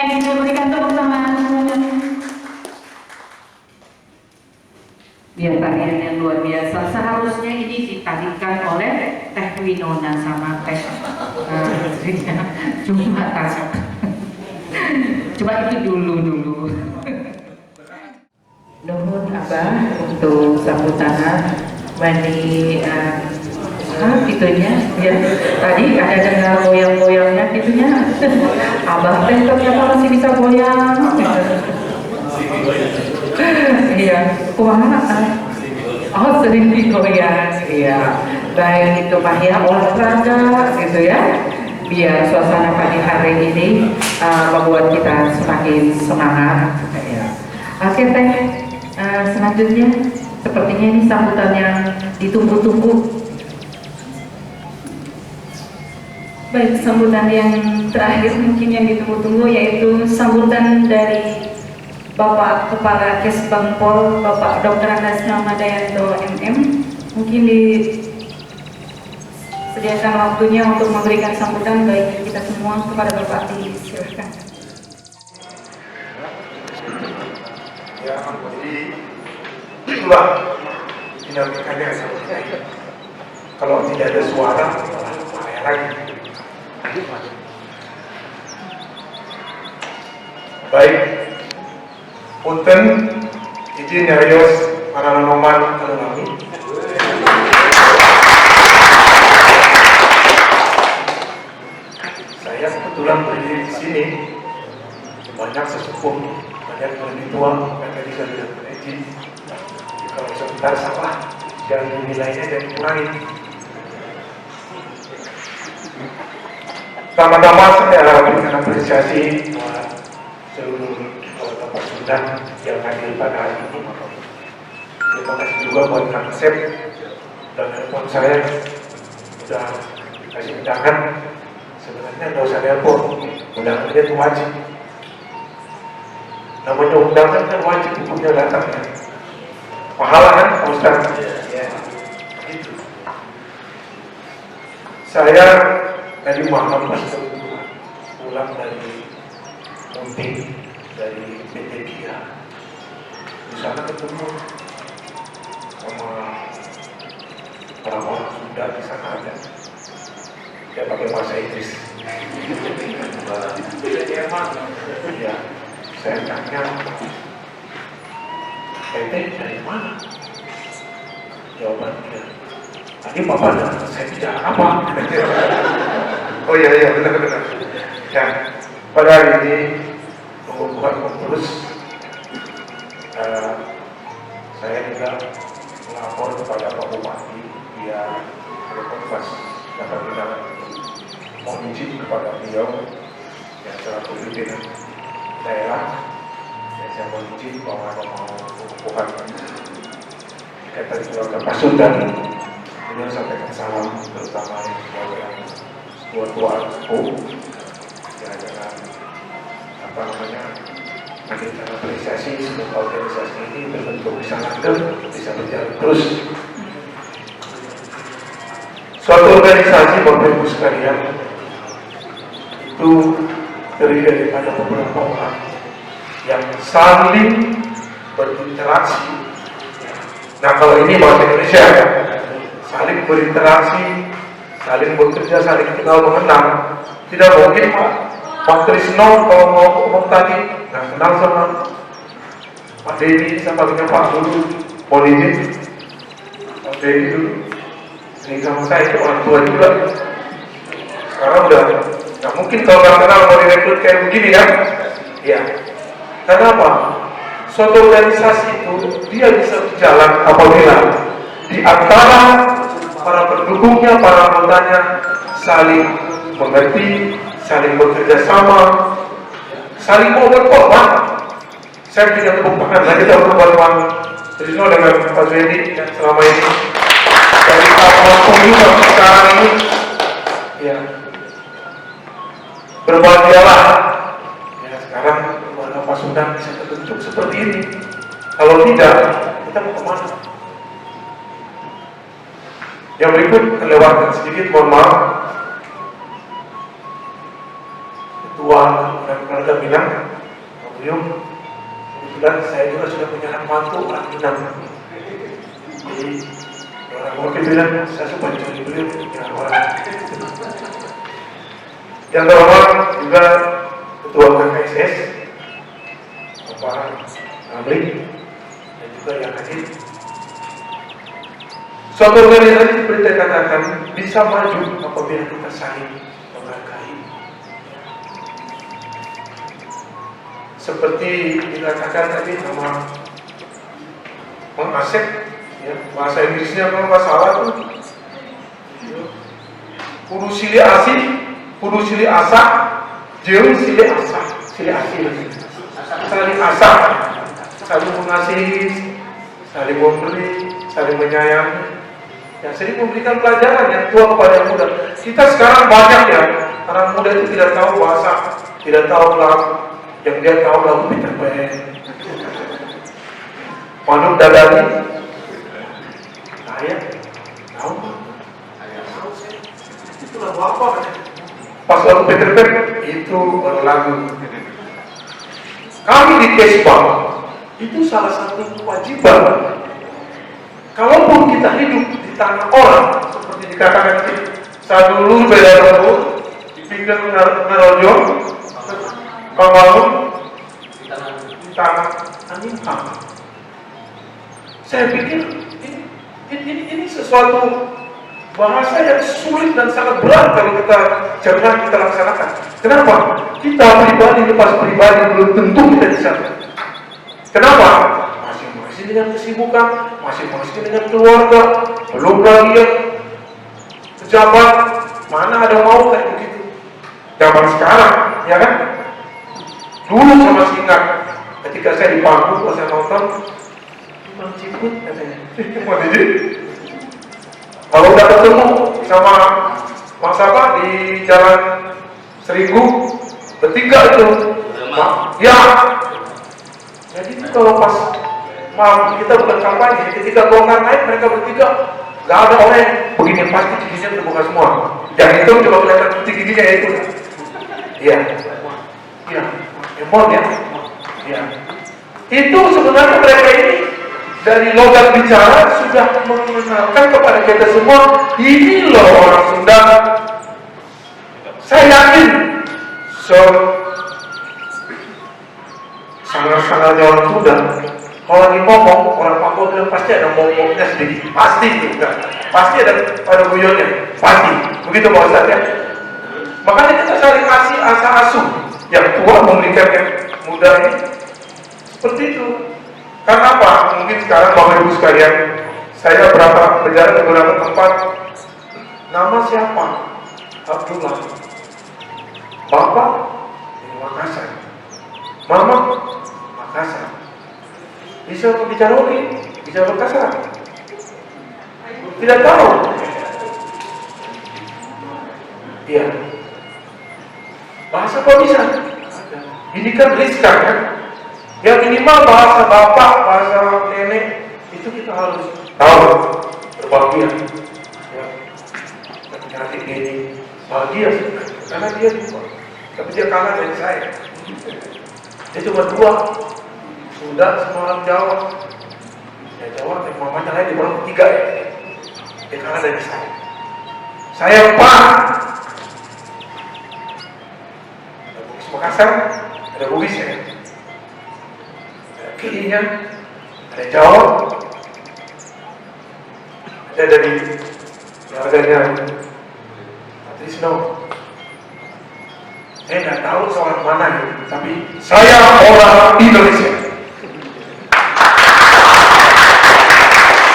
A: kita berikan tepuk tangan semuanya.
B: Ya, tarian yang luar biasa. Seharusnya ini ditarikan oleh Teh Winona sama Teh cuma tarik. Cuma itu dulu. Nuhun Abah untuk sambutan Bani itunya ya, tadi ada dengar goyang-goyangnya gitunya. Abah teh ternyata masih bisa goyang. Iya, kumaha? Oh, sering digoyang. Iya, baik itu Pak ya, olahraga gitu ya, biar suasana pagi hari ini membuat kita semakin semangat. Ya. Oke Teh, selanjutnya sepertinya ini sambutan yang ditunggu-tunggu.
A: Baik, sambutan yang terakhir mungkin yang ditunggu-tunggu yaitu sambutan dari Bapak Kepala Kesbangpol, Bapak Dr. Anasna Madayanto MM. Mungkin disediakan waktunya untuk memberikan sambutan bagi kita semua. Kepada Bapak silakan.
G: Ya, jadi itulah dinamikanya seperti ini. Kalau tidak ada suara, bahaya lagi. Baik, punten izin nyarios para noman alami. Saya kebetulan berdiri di sini, banyak sesepuh, banyak yang lebih tua, mereka juga tidak berizin. Kalau sebentar salah, jangan dinilainya dan dikurangi. Pertama-tama saya berikan apresiasi buat seluruh anggota Pasudan yang hadir pada hari ini. Terima kasih juga buat Kang Sep dan telepon saya sudah kasih undangan. Sebenarnya nggak usah telepon, undangannya itu wajib. Namanya undangan kan wajib hukumnya datang ya. Pahala kan Pak Ustaz? Ya, gitu. Saya tadi malam pas pulang dari Munting dari PT Kia, di sana ketemu sama orang-orang Sunda di sana ada. Dia pakai bahasa Inggris. Ya, saya tanya, PT dari mana? Jawabannya, tadi Bapak datang saya bicara apa? Oh iya benar. Ya, pada hari ini mengumpulkan terus saya juga melapor kepada Pak Bupati via rekomendasi dapat undangan mohon izin kepada beliau yang selaku pimpinan daerah dan saya mohon izin bahwa mau mengumpulkan ikatan keluarga Pasudan. Beliau sampaikan salam terutama yang tua-tua sepuh jangan kita apresiasi semoga organisasi ini berbentuk bisa langgeng, bisa berjalan terus. Suatu organisasi Bapak Ibu sekalian itu terdiri daripada beberapa orang yang saling berinteraksi. Nah kalau ini bahasa Indonesia ya, saling berinteraksi, saling bekerja, saling kenal mengenal. Tidak mungkin Pak Trisno kalau mau ngomong tadi nggak kenal sama Pak Dedi sama dengan Pak dulu politik. Pak Dedi dulu sering sama saya itu orang tua juga. Sekarang udah nggak mungkin kalau nggak kenal mau direkrut kayak begini kan? Iya. Karena apa? Suatu organisasi itu dia bisa berjalan apabila di antara para pendukungnya, para anggotanya saling mengerti, saling bekerja sama, saling mau berkorban. Saya punya tepuk tangan lagi buat Pak Trisno dengan Pak Zedi yang selama ini dari awal pemilu sekarang ini, ya berbahagialah. Ya sekarang keluarga Pasudan bisa terbentuk seperti ini. Kalau tidak, kita mau kemana? Yang berikut kelewatan sedikit, mohon maaf. Ketua dan keluarga bilang Buyung, kebetulan saya juga sudah punya anak mantu orang Minang. Jadi orang Mopi bilang saya suka curi beliau dengan orang. Yang terhormat juga Ketua KKSS Bapak Ramli dan juga yang hadir. Suatu organisasi seperti saya katakan bisa maju apabila kita saling menghargai. Seperti dikatakan tadi nama Mang Asep, ya, bahasa Inggrisnya kalau nggak salah tuh kudu sili asih, kudu sili asa, jeung sili asa, sili asih, saling asa, saling mengasihi, saling memberi, saling menyayangi, ya sering memberikan pelajaran yang tua kepada yang muda. Kita sekarang banyak ya anak muda itu tidak tahu bahasa, tidak tahu lagu, yang dia tahu lagu Peter Pan, Manuk Dadari, saya tahu, itu lagu apa? Pas lagu Peter Pan itu baru lagu. Kami di Kesbang itu salah satu kewajiban. Kalaupun kita hidup di tanah orang, seperti dikatakan tadi, saya dulu beda rambut, di pinggir ngerojong, kawangun, di tanah Animham. Saya pikir ini sesuatu bahasa yang sulit dan sangat berat kalau kita jangan kita laksanakan. Kenapa? Kita pribadi lepas pribadi belum tentu kita bisa. Kenapa? Masing-masing dengan kesibukan, masing-masing dengan keluarga, belum lagi yang pejabat, mana ada mau kayak begitu. Zaman sekarang, ya kan? Dulu saya masih ingat, ketika saya di panggung, pas saya nonton, Imam Ciput katanya, mau jadi. Kalau udah ketemu sama Mas Apa di Jalan Seribu, bertiga itu, ya. Jadi itu kalau pas malam kita bukan kampanye, ketika golongan naik mereka bertiga, nggak ada orang yang begini pasti giginya terbuka semua. Yang itu coba kelihatan putih giginya ya itu. Iya, iya, emot ya, iya. Itu sebenarnya mereka ini dari logat bicara sudah mengenalkan kepada kita semua, ini loh orang Sunda. Saya yakin, sangat-sangatnya orang Sunda. Kalau lagi ngomong, orang Papua bilang pasti ada ngomongnya sedikit, pasti juga, pasti ada guyonnya, pasti. Begitu Pak Ustadz ya. Makanya kita saling kasih asa asuh, yang tua memberikan yang muda ini seperti itu. Karena apa? Mungkin sekarang Bapak Ibu sekalian, saya berjalan ke beberapa tempat. Nama siapa? Abdullah. Bapak di Makassar. Mama Makassar. Bisa bicara Uri, bisa Makassar. Tidak tahu. Iya. Bahasa kok bisa? Ini kan Rizka kan? Yang minimal bahasa bapak, bahasa nenek itu kita harus tahu, berbahagia. Ya. Nanti ini bahagia karena dia dua, tapi dia kalah dari saya. Dia cuma dua, Sunda sama orang Jawa. Ya Jawa, dan mamanya lain di bawah tiga ya. Dia kalah dari saya. Saya empat. Ada Bugis Makassar, ada Bugis ya. Kirinya ada Jawa, ada dari keluarganya Trisno. Saya nggak tahu seorang mana ya, tapi saya orang Indonesia.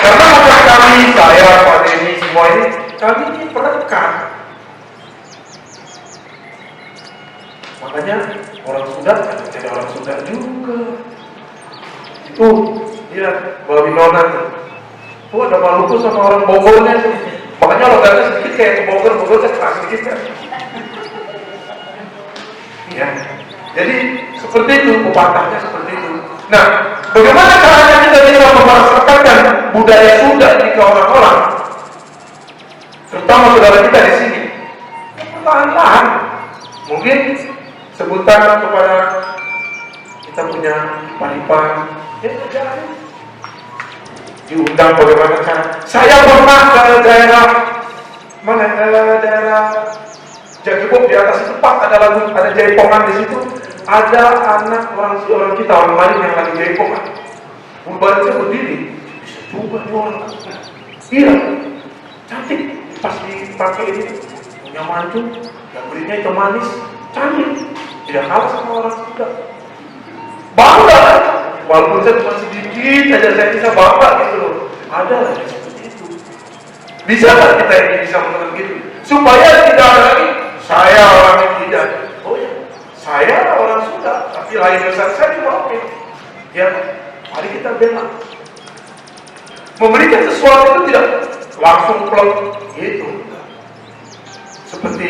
G: Karena bukan kami, saya, Pak Denny, semua ini, kami ini perekat. Makanya orang Sunda kan jadi orang Sunda juga. Dia Babi Nona tuh ada Maluku sama orang Bogornya tuh. Makanya logatnya sedikit kayak ke Bogornya keras sedikit kan. Ya, jadi seperti itu, pepatahnya seperti itu. Nah, bagaimana caranya kita bisa memasrakkan budaya Sunda ini ke orang-orang, terutama saudara kita di sini? Perlahan-lahan, mungkin sebutan kepada kita punya IPA, ya jalan. Diundang bagaimana cara. Saya pernah ke daerah mana? Daerah Jagibop di atas itu Pak, ada lagu, ada jaipongan di situ. Ada anak orang kita orang lain yang lagi jaipongan. Bulbarnya berdiri, bisa coba nih orang. Iya, cantik. Pas dipakai ini punya mantu, yang berinya itu manis, cantik. Tidak kalah sama orang muda. Bangga, walaupun saya cuma sedikit aja saya bisa bangga gitu loh. Ada lah yang seperti itu. Bisa nggak kita ini bisa menurut gitu? Supaya tidak ada lagi saya orang yang tidak. Oh ya, saya orang Sunda, tapi lain besar saya juga oke. Ya, mari kita bela. Memberikan sesuatu itu tidak langsung plot gitu. Seperti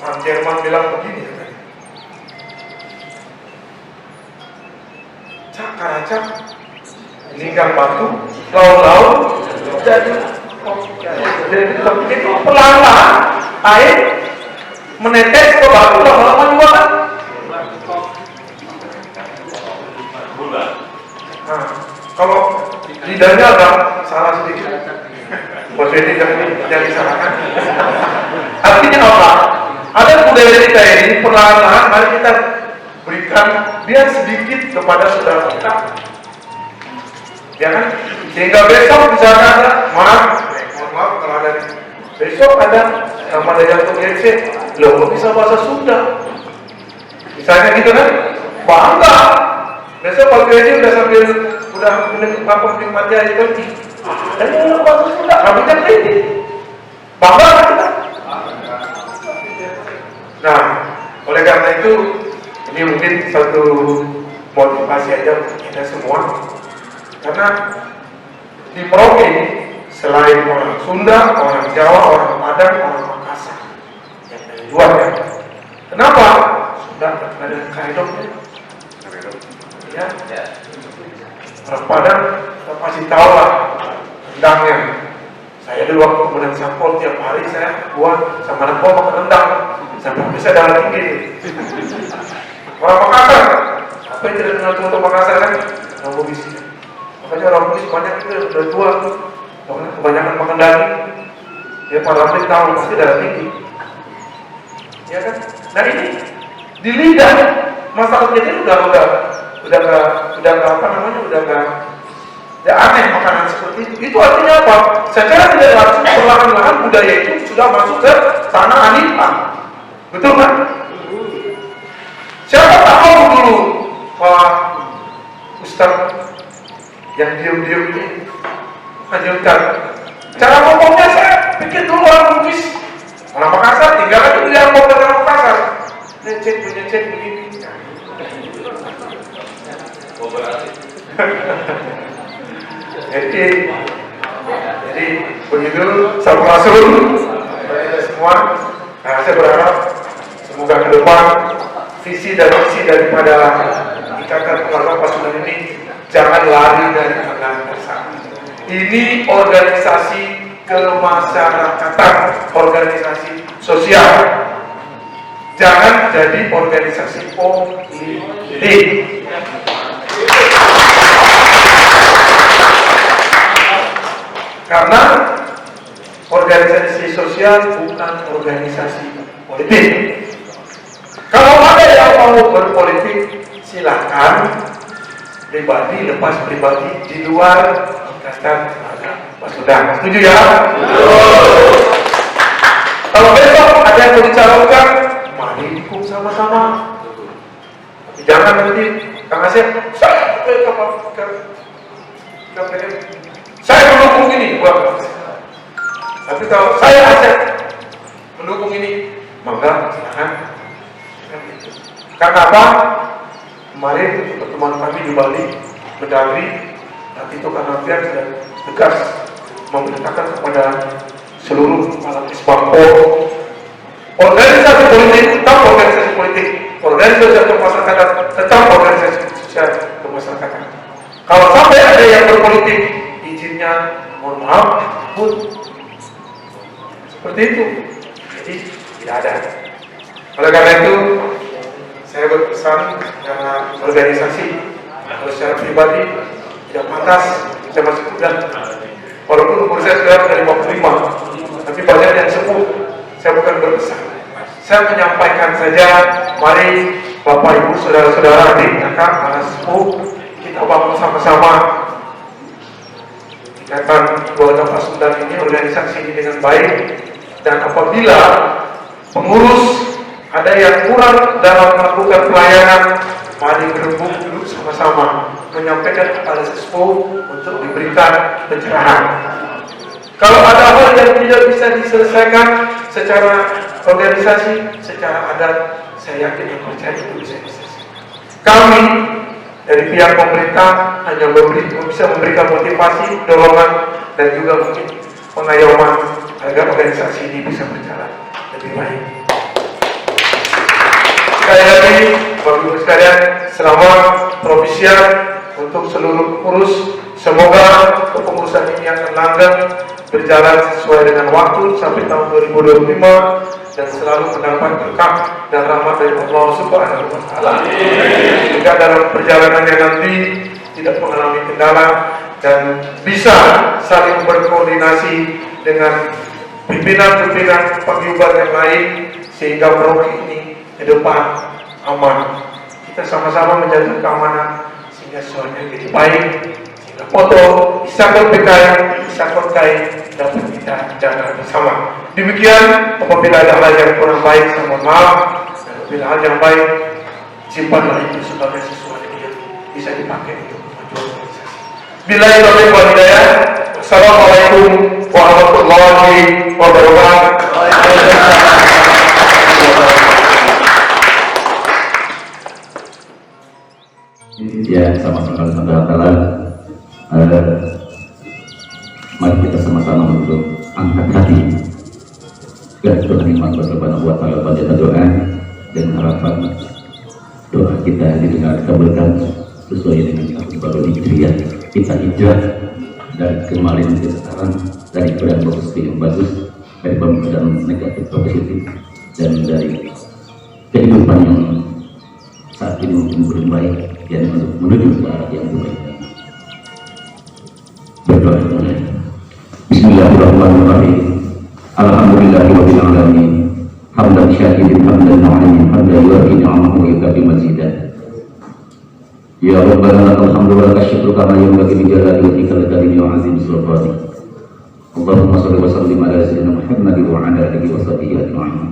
G: orang Jerman bilang begini ya kan? Cak, lingkar batu, laut, jadi itu pelan-pelan air menetes ke batu, lama-lama juga kan? Nah, kalau lidahnya agak salah sedikit, Bos ini jangan disalahkan. Artinya apa? Ada budaya kita ini perlahan-lahan mari kita berikan biar sedikit kepada saudara kita, ya kan? Sehingga besok misalkan ada maaf kalau ada besok ada sama Dayanto GC, loh kok bisa bahasa Sunda? Misalnya gitu kan? Bangga. Besok kalau GC udah sambil udah apa nikmati aja kan? Dan ini bahasa Sunda, kami kan ini bangga kan kita? Nah, oleh karena itu ini mungkin satu motivasi aja untuk kita semua, karena di Merauke selain orang Sunda, orang Jawa, orang Padang, orang Makassar yang dari luar ya. Kenapa? Sunda ada karedoknya, ya. Orang Padang kita pasti tahu lah rendangnya. Saya dulu waktu kemudian sampol tiap hari saya buat sama anak makan rendang sampai bisa darah tinggi. Orang Makassar, apa yang tidak kenal teman Makassar kan? Orang Bugis. Makanya orang Bugis banyak itu udah tua, kebanyakan makan daging. Ya para atlet tahu pasti darah tinggi. Ya kan? Nah ini di lidah masyarakat ini udah apa namanya udah aneh makanan seperti itu. Itu artinya apa? Secara tidak langsung perlahan-lahan budaya itu sudah masuk ke tanah Hanifah. Betul kan? Siapa tahu dulu Pak Ustaz yang diam-diam ini lanjutkan. Cara ngomongnya saya pikir dulu orang Bugis, orang Makassar, tinggal aja dia ngomong orang Makassar. Necek begini. Jadi begitu sampurasun semua. Nah, saya berharap semoga ke depan visi dan misi daripada Ikatan Keluarga Pasundan ini jangan lari dari pandangan bersama. Ini organisasi kemasyarakatan, organisasi sosial. Jangan jadi organisasi politik. Karena organisasi sosial bukan organisasi politik. Kalau ada yang mau berpolitik, silahkan pribadi lepas pribadi di luar Ikatan Pasundan. Setuju ya? Kalau besok ada yang mau dicalonkan, mari dukung sama-sama. Tapi jangan nanti Kang Asep, saya mendukung ini, buat. Tapi kalau saya Asep mendukung ini, maka silahkan. Karena apa? Kemarin pertemuan kami di Bali, Mendagri, nanti itu karena pihak sudah tegas memerintahkan kepada seluruh kepala Isbangpo, organisasi politik tetap organisasi politik, organisasi kemasyarakatan tetap organisasi sosial kemasyarakatan. Kalau sampai ada yang berpolitik, izinnya mohon maaf, pun seperti itu. Jadi tidak ada. Oleh karena itu, pesan karena organisasi. Kalau secara pribadi tidak pantas, saya masih muda. Walaupun umur saya sudah dari 55, tapi banyak yang sepuh. Saya bukan berpesan. Saya menyampaikan saja, mari Bapak Ibu, saudara-saudara, adik, kakak, para sepuh, kita bangun sama-sama ikatan keluarga Pasundan ini, organisasi ini dengan baik. Dan apabila pengurus ada yang kurang dalam melakukan pelayanan, mari berembuk duduk sama-sama menyampaikan kepada sesepuh untuk diberikan pencerahan. Kalau ada hal yang tidak bisa diselesaikan secara organisasi, secara adat, saya yakin dan percaya itu bisa diselesaikan. Kami dari pihak pemerintah hanya bisa memberikan motivasi, dorongan, dan juga mungkin pengayoman agar organisasi ini bisa berjalan lebih baik. Sekali lagi, Bapak Ibu sekalian, selamat propisian untuk seluruh pengurus. Semoga kepengurusan ini akan langgeng, berjalan sesuai dengan waktu sampai tahun 2025 dan selalu mendapat berkah dan rahmat dari Allah Subhanahu wa Ta'ala. Jika dalam perjalanannya nanti tidak mengalami kendala dan bisa saling berkoordinasi dengan pimpinan-pimpinan paguyuban yang lain sehingga program ini ke depan aman. Kita sama-sama menjaga keamanan sehingga semuanya jadi baik, sehingga foto bisa kontai dapat kita jaga bersama. Demikian, apabila ada hal yang kurang baik, saya mohon maaf. Dan apabila hal yang baik, simpanlah itu sebagai sesuatu yang bisa dipakai untuk kemajuan organisasi. Billahi taufiq wal hidayah. Assalamualaikum warahmatullahi wabarakatuh.
H: Ya, sama-sama saudara-saudara, mari kita sama-sama untuk angkat hati dan berterima kasih kepada Allah Ta'ala pada doa dan harapan doa kita didengar kabulkan sesuai dengan tahun baru Hijriah. Kita hijrah dari kemarin ke sekarang, dari keadaan positif yang bagus, dari keadaan negatif ke positif, dan dari kehidupan yang saat ini mungkin belum baik dan menuju ke arah yang lebih baik. Berdoa mulai. Bismillahirrahmanirrahim. Alhamdulillahirabbil alamin. Hamdan syakirin hamdan na'imin hamdan yu'ti ni'amahu wa yukafi mazidan. Ya Rabbana lakal hamdu wa lakal syukru kama yanbaghi li jalali wajhika al-karim wa 'azimi sultanik. Allahumma shalli wa sallim ala sayyidina Muhammad wa ala alihi wa sahbihi ajma'in.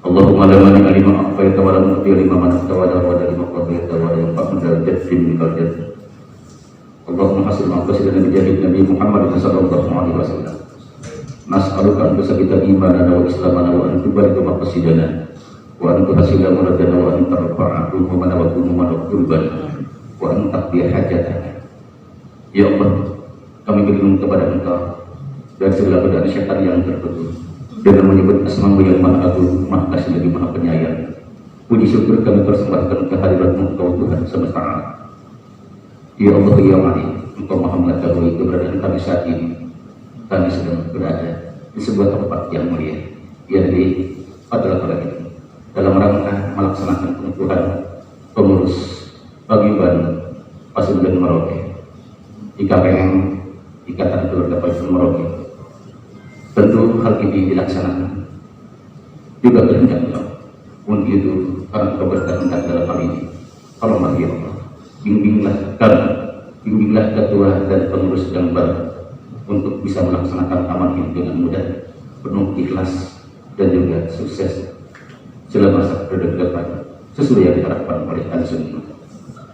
H: Allahumma la mani'a lima a'taita wa la mu'tiya lima mana'ta wa la wada lima qadaita wa la yanfa'u dzal jaddi minkal jadd. Allahumma hasil maqasidana bi jahid Nabi Muhammad sallallahu alaihi wasallam. Nas'aluka an tusabita imanana wa islamana wa an tubarika maqasidana wa an tuhasila muradana wa an tarfa'a humana wa kumana wa kurban wa an taqdiya hajatana. Ya Allah, kami berlindung kepada Engkau dari segala godaan syaitan yang tertutup dengan menyebut asma-Mu yang maha agung, maha kasih lagi maha penyayang. Puji syukur kami persembahkan kehadirat-Mu Engkau Tuhan semesta alam. Ya Allah, ya Malik, Engkau maha mengetahui keberadaan kami saat ini. Kami sedang berada di sebuah tempat yang mulia, yakni adalah ini dalam rangka melaksanakan pengukuhan pengurus paguyuban Pasundan Merauke, IKPM, Ikatan Keluarga Pasundan Merauke. Tentu hal ini dilaksanakan juga kehendak Allah. Untuk itu, karena Kau berkehendak dalam hal ini, tolonglah ya Allah, bimbinglah kami, bimbinglah ketua dan pengurus yang baru untuk bisa melaksanakan amal ini dengan mudah, penuh ikhlas dan juga sukses selama masa depan sesuai yang diharapkan oleh kami semua.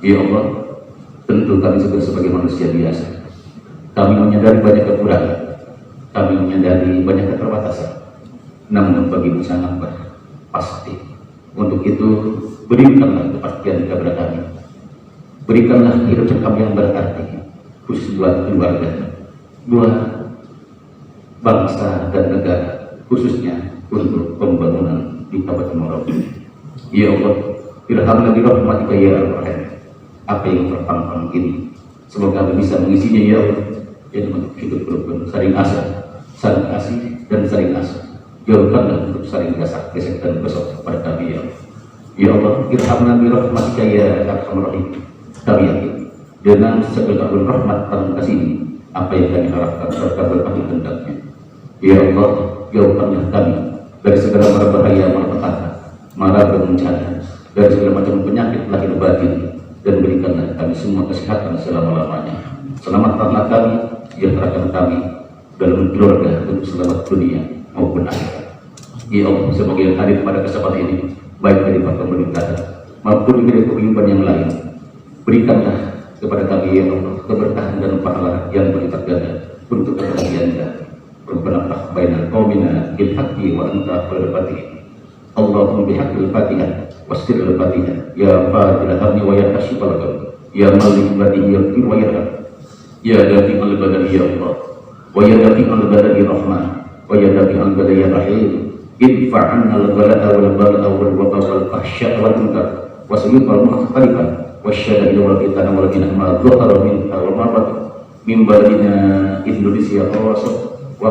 H: Ya Allah, tentu kami juga sebagai manusia biasa, kami menyadari banyak kekurangan, kami menyadari banyak keterbatasan, namun bagimu sangat pasti. Untuk itu, berikanlah kepastian kepada kami, berikanlah kehidupan kami yang berarti, khusus buat keluarga, buat bangsa dan negara, khususnya untuk pembangunan di Kabupaten Merauke. Ya Allah, irhamna bi rahmatika ya Ar-Rahim. Apa yang terpampang ini, semoga kami bisa mengisinya ya Allah, jadi untuk hidup rukun, saling asa, saling kasih dan saling asa. Jauhkanlah untuk saling gasak, gesek dan besok kepada kami ya Allah. Ya Allah, irhamna bi rahmatika ya arhamar rahim. Kami yakin dengan segala rahmat dan kasih apa yang kami harapkan serta berkah hendaknya. Ya Allah, jauhkanlah kami dari segala mara bahaya, malapetaka, mara bencana, dari segala macam penyakit lahir batin, dan berikanlah kami semua kesehatan selama-lamanya. Selamatkanlah kami, sejahterakan kami dalam keluarga untuk selamat dunia maupun akhirat. Ya Allah, semoga yang hadir pada kesempatan ini, baik dari para pemerintahan maupun dari pemimpin yang lain, berikanlah kepada kami ya Allah keberkahan dan pahala yang berlipat ganda untuk kebahagiaan kami. Rabbana ftah bainal qaumina bil haqqi wa anta khairul fatihin. Allahumma bihaqqil fatihah wasirril fatihah ya fadil hamni wa ya kashifal gham ya malik badihi yaghfir wa yarham ya dafi'al badani ya Allah wa ya dafi'al badani rahmah wa ya dafi'al badani ya rahim. Idfa' 'anna al-bala'a wal bala'a wal waba wal fahsya'a wal munkar wa sayyidal mukhtalifan wasyada'il wal fitnah wal ghina ma dhahara minha wa ma batan min baladina Indonesia wa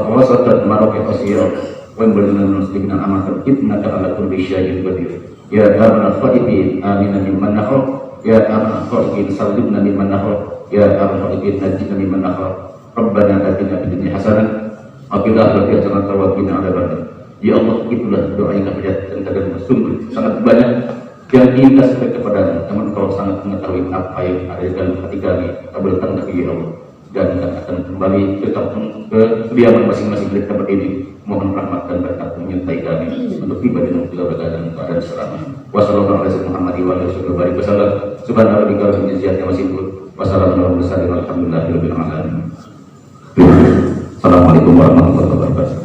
H: khawasatan Maroke Asia wa baladina muslimin amatan innaka ala kulli syai'in qadir. Ya arhamar rahimin amina mimman nakhaf ya arhamar rahimin sallimna mimman nakhaf ya arhamar rahimin najina mimman nakhaf. Rabbana atina fid dunya hasanah wa fil akhirati hasanah wa qina adzabannar. Ya Allah, itulah doa yang kami dan kadang sungguh sangat banyak yang ingin kita sampaikan kepada-Mu, namun Kau sangat mengetahui apa yang ada di dalam hati kami. Kabulkan kami ya Allah, dan kami akan kembali ke kediaman masing-masing di tempat ini. Mohon rahmat dan berkat menyertai kami untuk tiba di dalam dalam keadaan selamat. Wassalamualaikum warahmatullahi wabarakatuh. Subhanallah rabbil izzati amma yasifun. Wassalamualaikum warahmatullahi wabarakatuh. Assalamualaikum warahmatullahi wabarakatuh.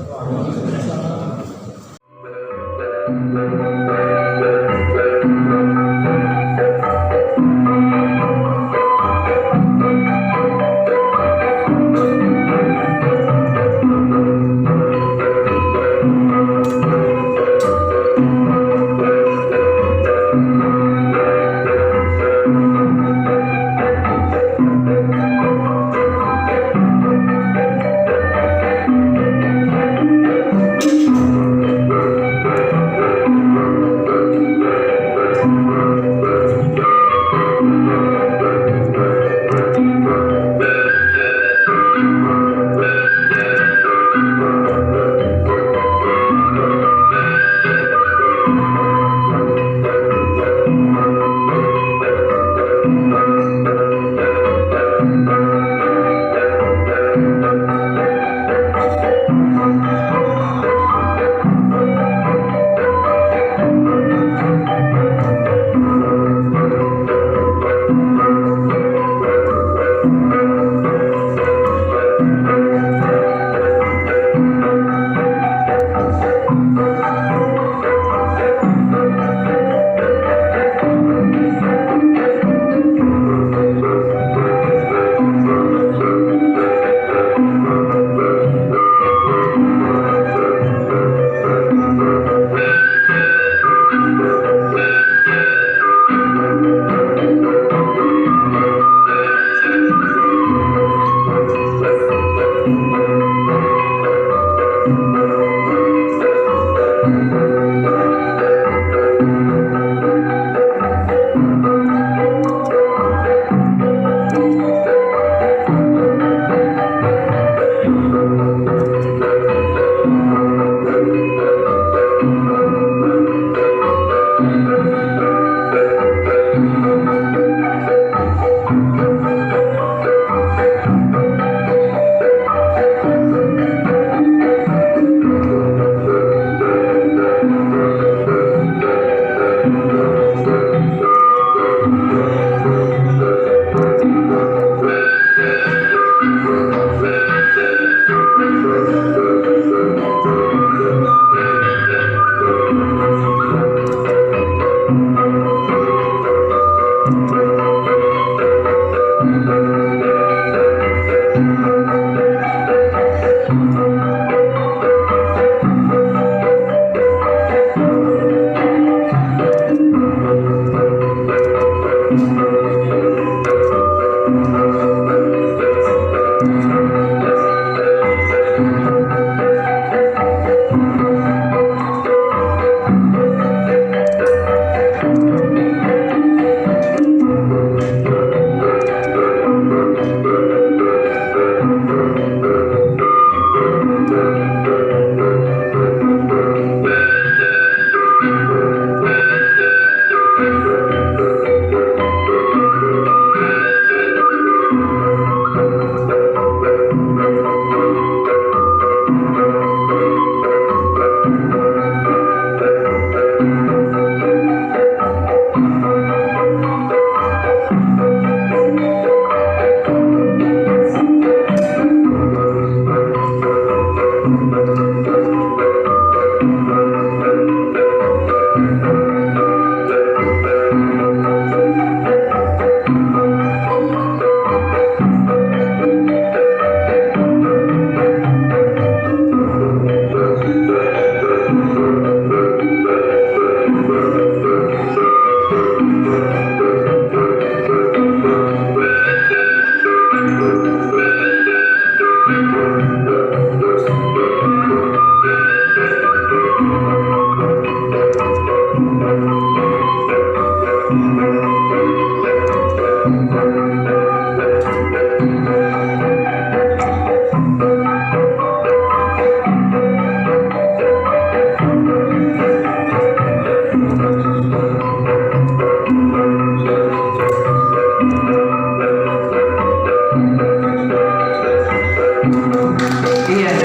B: Iya,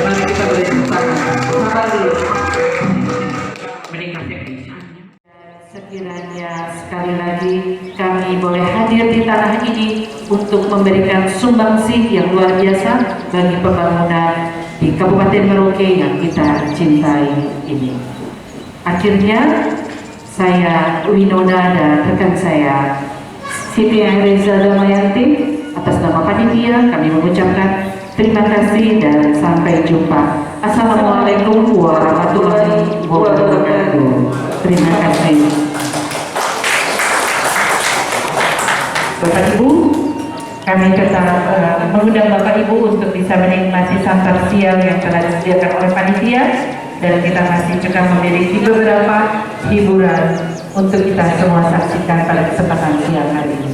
B: mari kita beri tepuk tangan. Sabar dulu. Sekiranya sekali lagi kami boleh hadir di tanah ini untuk memberikan sumbangsih yang luar biasa bagi pembangunan di Kabupaten Merauke yang kita cintai ini. Akhirnya saya Winona dan rekan saya Siti Reza Damayanti atas nama panitia kami mengucapkan terima kasih dan sampai jumpa. Assalamualaikum warahmatullahi wabarakatuh. Terima kasih. Bapak Ibu, kami tetap mengundang Bapak Ibu untuk bisa menikmati santap siang yang telah disediakan oleh panitia, dan kita masih juga memiliki beberapa hiburan untuk kita semua saksikan pada kesempatan siang hari ini.